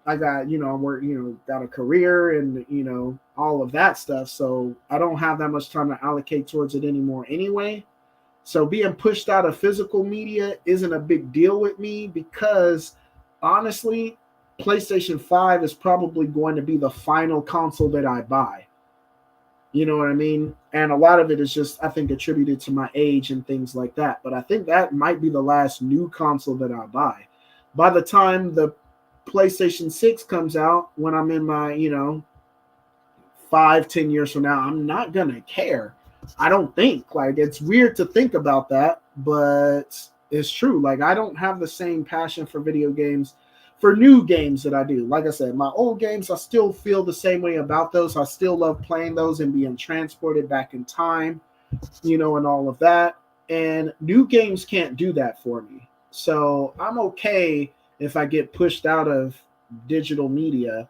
I got, got a career and, all of that stuff. So I don't have that much time to allocate towards it anymore anyway. So being pushed out of physical media isn't a big deal with me because, honestly, PlayStation 5 is probably going to be the final console that I buy. You know what I mean? And a lot of it is just, I think, attributed to my age and things like that. But I think that might be the last new console that I buy. By the time the PlayStation 6 comes out, when I'm in my, 5, 10 years from now, I'm not gonna care. I don't think. Like, it's weird to think about that, but it's true. Like, I don't have the same passion for video games, for new games, that I do. Like I said, my old games, I still feel the same way about those. I still love playing those and being transported back in time, and all of that. And new games can't do that for me. So I'm okay if I get pushed out of digital media.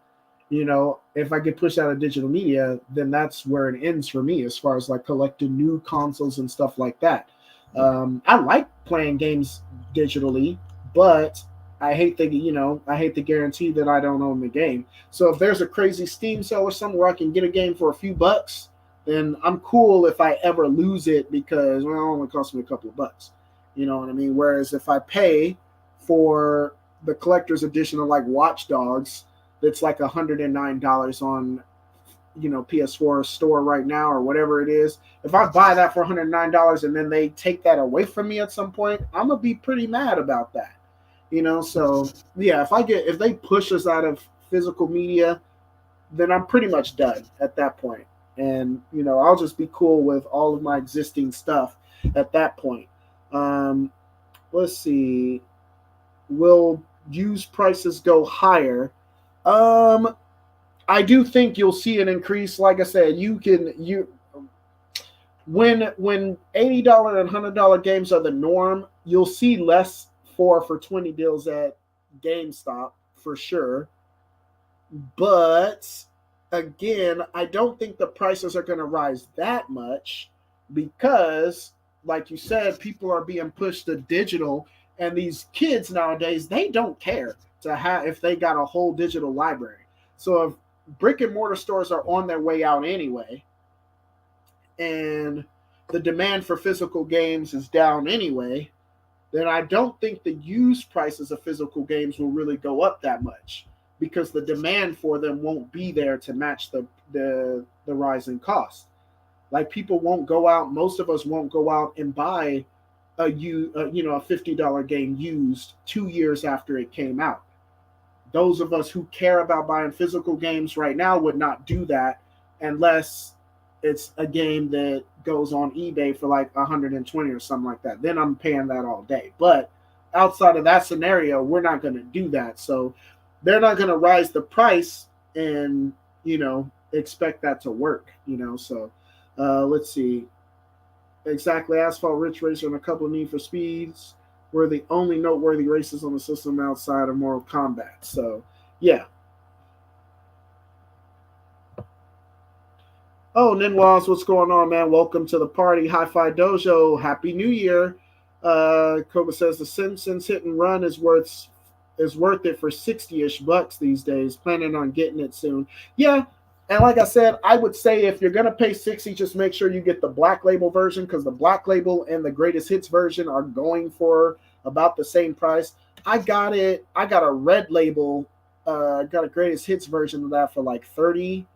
If I get pushed out of digital media, then that's where it ends for me as far as like collecting new consoles and stuff like that. I like playing games digitally, but I hate the guarantee that I don't own the game. So if there's a crazy Steam sale or something where I can get a game for a few bucks, then I'm cool if I ever lose it because, well, it only cost me a couple of bucks. You know what I mean? Whereas if I pay for the collector's edition of like Watch Dogs, that's like $109 on PS4 store right now or whatever it is. If I buy that for $109 and then they take that away from me at some point, I'm gonna be pretty mad about that. So yeah, if they push us out of physical media, then I'm pretty much done at that point. And I'll just be cool with all of my existing stuff at that point. Um, let's see. Will used prices go higher? Um, I do think you'll see an increase. Like I said, when $80 and $100 games are the norm, you'll see less 4 for $20 deals at GameStop for sure. But again, I don't think the prices are going to rise that much because, like you said, people are being pushed to digital, and these kids nowadays, they don't care to have if they got a whole digital library. So if brick and mortar stores are on their way out anyway, and the demand for physical games is down anyway, then I don't think the used prices of physical games will really go up that much because the demand for them won't be there to match the rise in cost. Like people won't go out. Most of us won't go out and buy a $50 game used 2 years after it came out. Those of us who care about buying physical games right now would not do that unless it's a game that goes on eBay for like 120 or something like that. Then I'm paying that all day. But outside of that scenario, we're not going to do that. So they're not going to rise the price and expect that to work. So let's see. Exactly, Asphalt, Ridge Racer, and a couple of Need for Speeds were the only noteworthy races on the system outside of Mortal Kombat. So yeah. Oh, Ninwas, what's going on, man? Welcome to the party. Hi-Fi Dojo. Happy New Year. Koba says the Simpsons hit and run is worth it for 60-ish bucks these days. Planning on getting it soon. Yeah, and like I said, I would say if you're gonna pay 60, just make sure you get the Black Label version because the Black Label and the Greatest Hits version are going for about the same price. I got it. I got a Red Label. Got a Greatest Hits version of that for like 30,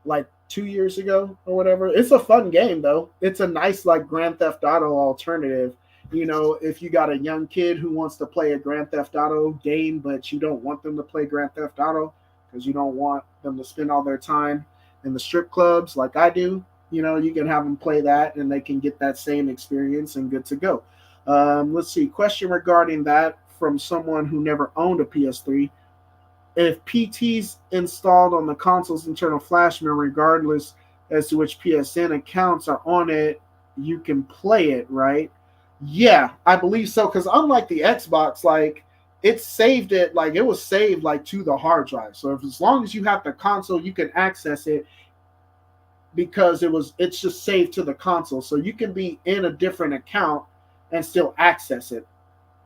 like 2 years ago or whatever. It's a fun game though. It's a nice like Grand Theft Auto alternative. If you got a young kid who wants to play a Grand Theft Auto game, but you don't want them to play Grand Theft Auto because you don't want them to spend all their time in the strip clubs like I do, you can have them play that and they can get that same experience and good to go. Let's see. Question regarding that from someone who never owned a PS3. If PT's installed on the console's internal flash memory, regardless as to which PSN accounts are on it, you can play it, right? Yeah, I believe so. Because unlike the Xbox, like it saved it, like it was saved like to the hard drive. So if as long as you have the console, you can access it because it's just saved to the console. So you can be in a different account and still access it.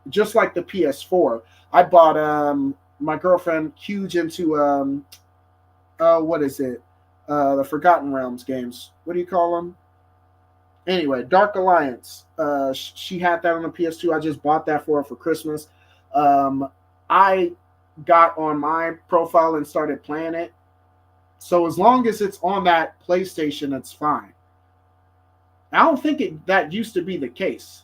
Just like the PS4. I bought my girlfriend huge into what is it? The Forgotten Realms games. What do you call them? Anyway, Dark Alliance. She had that on the PS2. I just bought that for her for Christmas. I got on my profile and started playing it. So as long as it's on that PlayStation, it's fine. I don't think that used to be the case.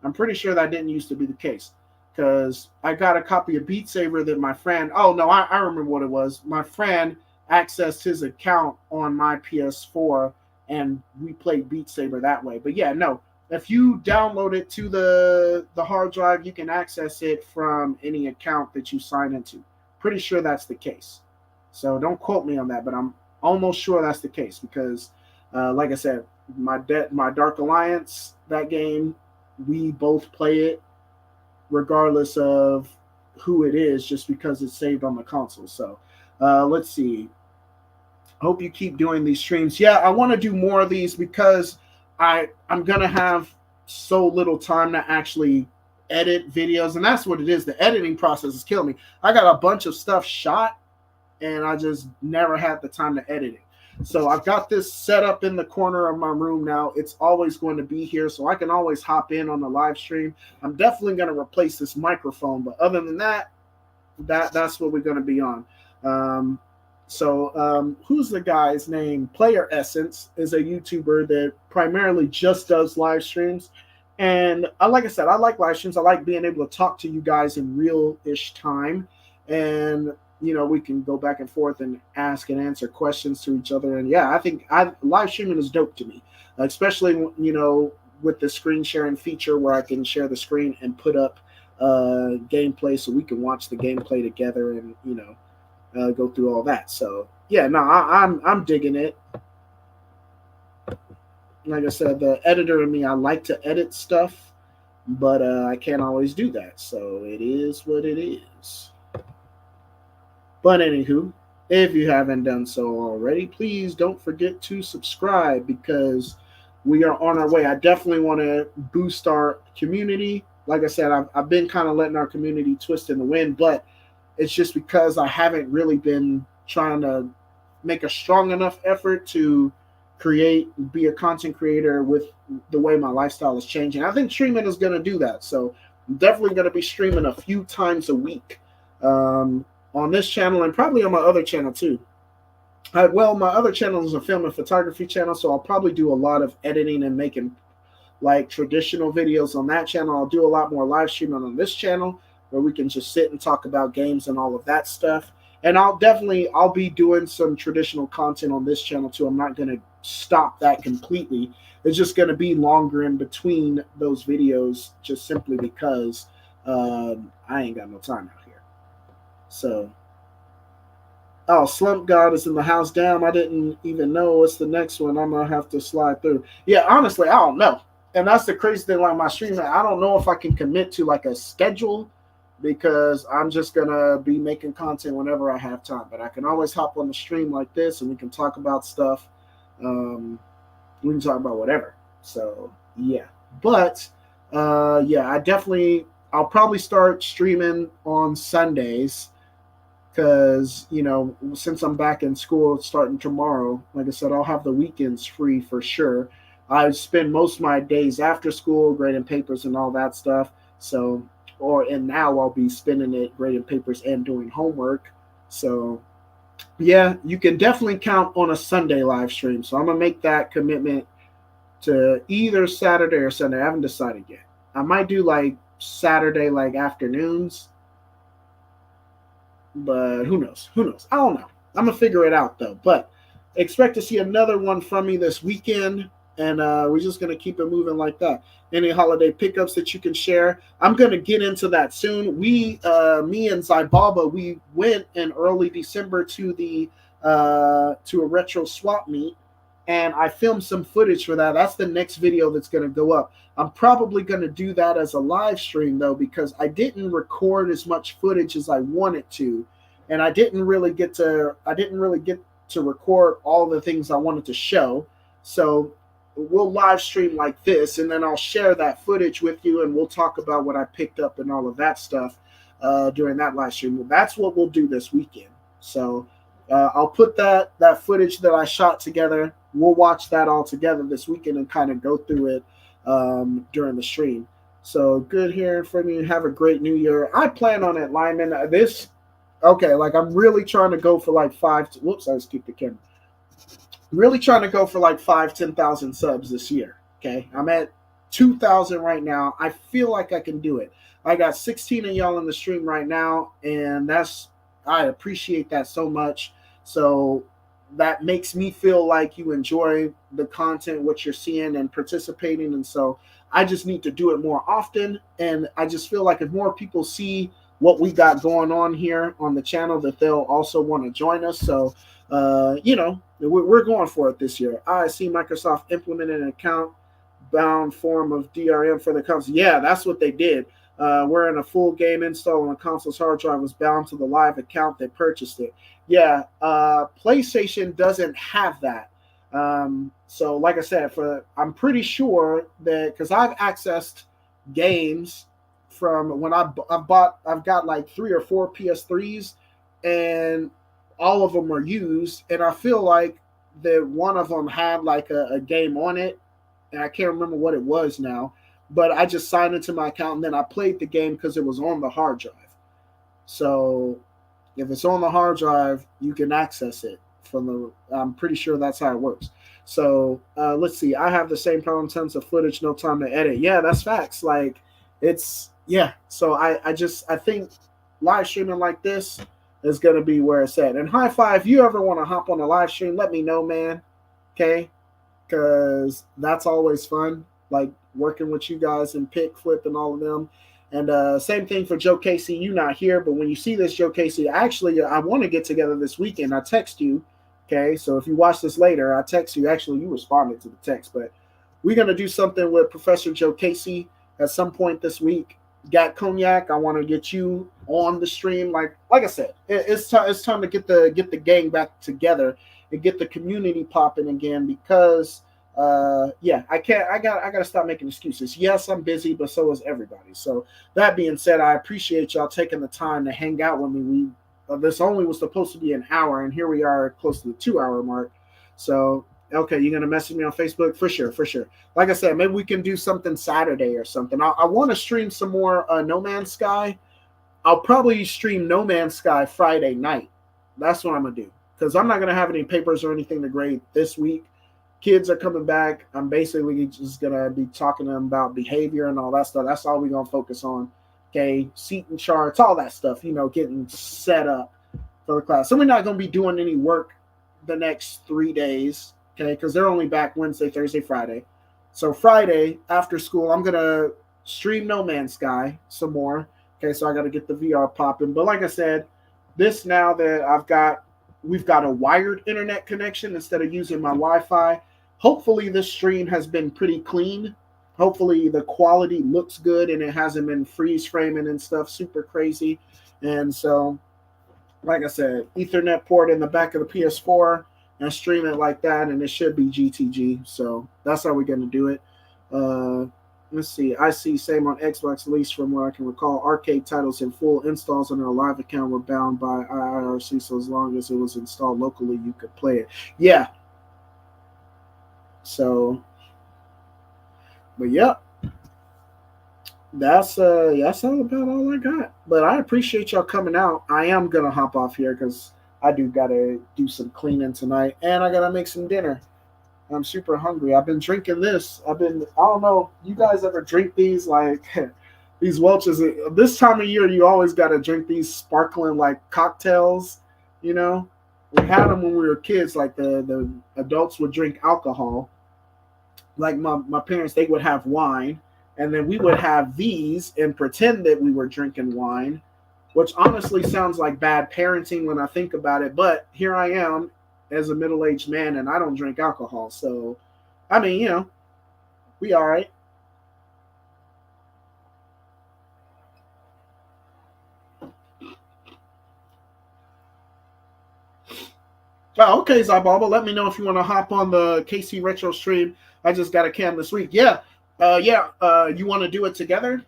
I'm pretty sure that didn't used to be the case, because I got a copy of Beat Saber that my friend. Oh no, I remember what it was. My friend accessed his account on my PS4, and we played Beat Saber that way. But yeah, no. If you download it to the hard drive, you can access it from any account that you sign into. Pretty sure that's the case. So don't quote me on that, but I'm almost sure that's the case because, like I said, my Dark Alliance, that game, we both play it regardless of who it is, just because it's saved on the console. So let's see. Hope you keep doing these streams. Yeah, I want to do more of these because I'm gonna have so little time to actually edit videos, and that's what it is. The editing process is killing me. I got a bunch of stuff shot, and I just never had the time to edit it. So I've got this set up in the corner of my room now. It's always going to be here, so I can always hop in on the live stream. I'm definitely going to replace this microphone, but other than that, that's what we're going to be on. Who's the guy's name? Player Essence is a YouTuber that primarily just does live streams. And like I said, I like live streams. I like being able to talk to you guys in real-ish time. And we can go back and forth and ask and answer questions to each other. And yeah, I think live streaming is dope to me, especially, with the screen sharing feature where I can share the screen and put up gameplay so we can watch the gameplay together and, go through all that. So yeah, no, I'm digging it. Like I said, the editor in me, I like to edit stuff, but I can't always do that. So it is what it is. But anywho, if you haven't done so already, please don't forget to subscribe because we are on our way. I definitely want to boost our community. Like I said, I've been kind of letting our community twist in the wind, but it's just because I haven't really been trying to make a strong enough effort to be a content creator with the way my lifestyle is changing. I think streaming is going to do that. So I'm definitely going to be streaming a few times a week. On this channel and probably on my other channel too. My other channel is a film and photography channel, so I'll probably do a lot of editing and making like traditional videos on that channel. I'll do a lot more live streaming on this channel where we can just sit and talk about games and all of that stuff. And I'll be doing some traditional content on this channel too. I'm not going to stop that completely. It's just going to be longer in between those videos just simply because I ain't got no time out here. So, Slump God is in the house. Damn, I didn't even know what's the next one. I'm going to have to slide through. Yeah, honestly, I don't know. And that's the crazy thing, like my streaming, I don't know if I can commit to like a schedule because I'm just going to be making content whenever I have time. But I can always hop on the stream like this and we can talk about stuff. We can talk about whatever. So, yeah. But, I'll probably start streaming on Sundays. Because, since I'm back in school starting tomorrow, like I said, I'll have the weekends free for sure. I spend most of my days after school grading papers and all that stuff. And now I'll be spending it grading papers and doing homework. So, yeah, you can definitely count on a Sunday live stream. So I'm going to make that commitment to either Saturday or Sunday. I haven't decided yet. I might do like Saturday, like afternoons. But who knows? I don't know. I'm going to figure it out, though. But expect to see another one from me this weekend. And we're just going to keep it moving like that. Any holiday pickups that you can share. I'm going to get into that soon. Me and Zybaba, we went in early December to a retro swap meet. And I filmed some footage for that. That's the next video that's going to go up. I'm probably going to do that as a live stream, though, because I didn't record as much footage as I wanted to. And I didn't really get to record all the things I wanted to show. So we'll live stream like this, and then I'll share that footage with you, and we'll talk about what I picked up and all of that stuff during that live stream. Well, that's what we'll do this weekend. So I'll put that footage that I shot together. We'll watch that all together this weekend and kind of go through it during the stream. So good hearing from you. Have a great new year. I plan on it, Lyman. This Okay, like I'm really trying to go for like five. Whoops, I just kicked the camera. Really trying to go for like 10,000 subs this year. Okay, I'm at 2,000 right now. I feel like I can do it. I got 16 of y'all in the stream right now, and I appreciate that so much. So that makes me feel like you enjoy the content, what you're seeing and participating. And so I just need to do it more often. And I just feel like if more people see what we got going on here on the channel, that they'll also want to join us. So we're going for it this year. I see Microsoft implemented an account bound form of DRM for the console. Yeah, that's what they did. Wherein a full game install on a console's hard drive was bound to the live account that purchased it. Yeah, PlayStation doesn't have that. So, like I said, I'm pretty sure that because I've accessed games from when I've got like 3 or 4 PS3s, and all of them were used, and I feel like that one of them had like a game on it, and I can't remember what it was now, but I just signed into my account and then I played the game because it was on the hard drive. So if it's on the hard drive, you can access it from the. I'm pretty sure that's how it works. So let's see. I have the same problem. Tons of footage, no time to edit. Yeah, that's facts. Like it's yeah. So I think live streaming like this is gonna be where it's at. And high five, if you ever want to hop on a live stream, let me know, man. Okay, because that's always fun. Like working with you guys and Pick Flip and all of them. And same thing for Joe Casey. You not here, but when you see this, Joe Casey, actually, I want to get together this weekend. I text you. Okay, so if you watch this later, I text you. Actually, you responded to the text, but we're gonna do something with Professor Joe Casey at some point this week. Got Cognac. I want to get you on the stream. Like I said, it's time to get the gang back together and get the community popping again because I gotta stop making excuses. Yes, I'm busy, but so is everybody. So that being said, I appreciate y'all taking the time to hang out with me. This only was supposed to be an hour, and here we are close to the 2 hour mark. So okay, you're gonna message me on Facebook for sure. Like I said, maybe we can do something Saturday or something. I want to stream some more No Man's Sky. I'll probably stream No Man's Sky Friday night. That's what I'm gonna do because I'm not gonna have any papers or anything to grade this week. Kids are coming back. I'm basically just gonna be talking to them about behavior and all that stuff. That's all we're gonna focus on. Okay, seating charts, all that stuff. Getting set up for the class. So we're not gonna be doing any work the next 3 days. Okay, because they're only back Wednesday, Thursday, Friday. So Friday after school, I'm gonna stream No Man's Sky some more. Okay, so I got to get the VR popping. But like I said, this now that we've got a wired internet connection instead of using my Wi-Fi. Hopefully this stream has been pretty clean. Hopefully the quality looks good and it hasn't been freeze framing and stuff super crazy. And so, like I said, Ethernet port in the back of the PS4 and stream it like that, and it should be GTG. So that's how we're going to do it. Let's see. I see same on Xbox, at least from what I can recall. Arcade titles and full installs on our live account were bound by IRC, so as long as it was installed locally, you could play it. Yeah. So, but yeah, that's all about all I got. But I appreciate y'all coming out. I am gonna hop off here because I do gotta do some cleaning tonight, and I gotta make some dinner. I'm super hungry. I've been drinking this. I don't know, you guys ever drink these like these Welch's? This time of year, you always got to drink these sparkling like cocktails. We had them when we were kids. Like the adults would drink alcohol. Like my parents, they would have wine, and then we would have these and pretend that we were drinking wine, which honestly sounds like bad parenting when I think about it. But here I am as a middle-aged man, and I don't drink alcohol. So, I mean, we all right. Oh, okay, Zybaba. Let me know if you want to hop on the KC Retro stream. I just got a cam this week. Yeah. You want to do it together?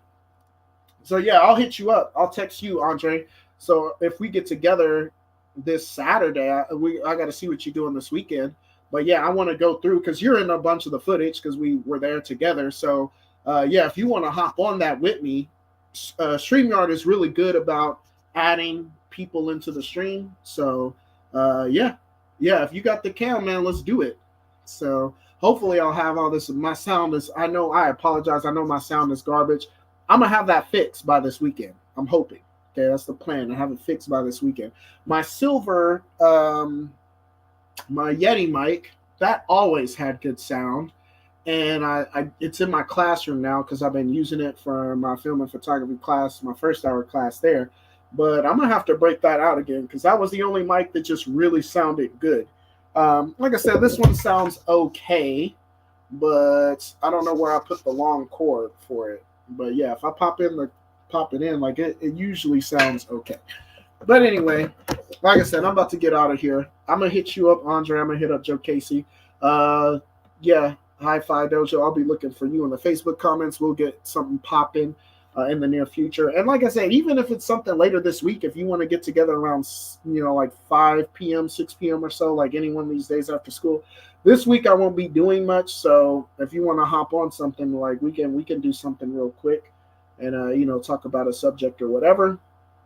So, yeah, I'll hit you up. I'll text you, Andre. So, if we get together this Saturday, I got to see what you're doing this weekend. But yeah, I want to go through because you're in a bunch of the footage because we were there together. So yeah, if you want to hop on that with me, StreamYard is really good about adding people into the stream. So yeah, if you got the cam, man, let's do it. So hopefully I'll have all this. My sound is, I know, I apologize, I know my sound is garbage. I'm gonna have that fixed by this weekend. I'm hoping. Okay, that's the plan. I have it fixed by this weekend. My silver, my Yeti mic, that always had good sound, and I it's in my classroom now because I've been using it for my film and photography class, my first hour class there. But I'm gonna have to break that out again because that was the only mic that just really sounded good. Like I said, this one sounds okay, but I don't know where I put the long cord for it. But yeah, if I pop it in, like it usually sounds okay. But anyway, like I said, I'm about to get out of here. I'm gonna hit you up, Andre. I'm gonna hit up Joe Casey. Yeah, Hi-Fi Dojo. I'll be looking for you in the Facebook comments. We'll get something popping in the near future. And like I said, even if it's something later this week, if you want to get together around, like 5 p.m., 6 p.m. or so, like any one of these days after school. This week I won't be doing much, so if you want to hop on something, like we can do something real quick, and talk about a subject or whatever.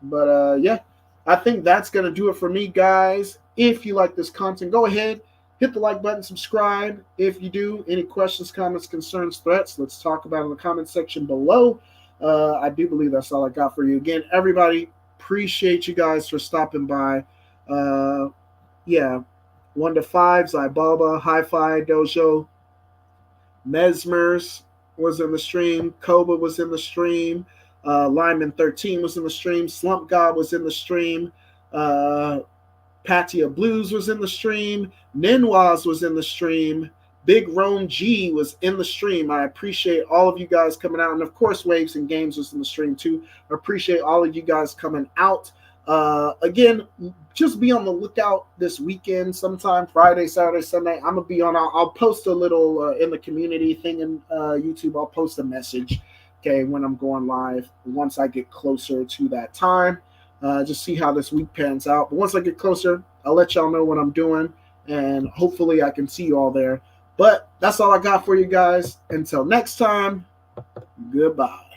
But yeah, I think that's gonna do it for me, guys. If you like this content, go ahead, hit the like button, subscribe. If you do, any questions, comments, concerns, threats, let's talk about it in the comment section below. I do believe that's all I got for you. Again, everybody, appreciate you guys for stopping by. Yeah, 1 to 5s, Ibaba, Hi-Fi Dojo, Mesmers was in the stream, Koba was in the stream, Lyman 13 was in the stream, Slump God was in the stream, Patia Blues was in the stream, Ninwaz was in the stream, Big Rome G was in the stream. I appreciate all of you guys coming out. And of course, Waves and Games was in the stream too. I appreciate all of you guys coming out. Again, just be on the lookout this weekend, sometime Friday, Saturday, Sunday. I'm gonna be on. I'll post a little in the community thing in YouTube. I'll post a message, okay, when I'm going live. Once I get closer to that time, just see how this week pans out. But once I get closer, I'll let y'all know what I'm doing, and hopefully I can see you all there. But that's all I got for you guys. Until next time, goodbye.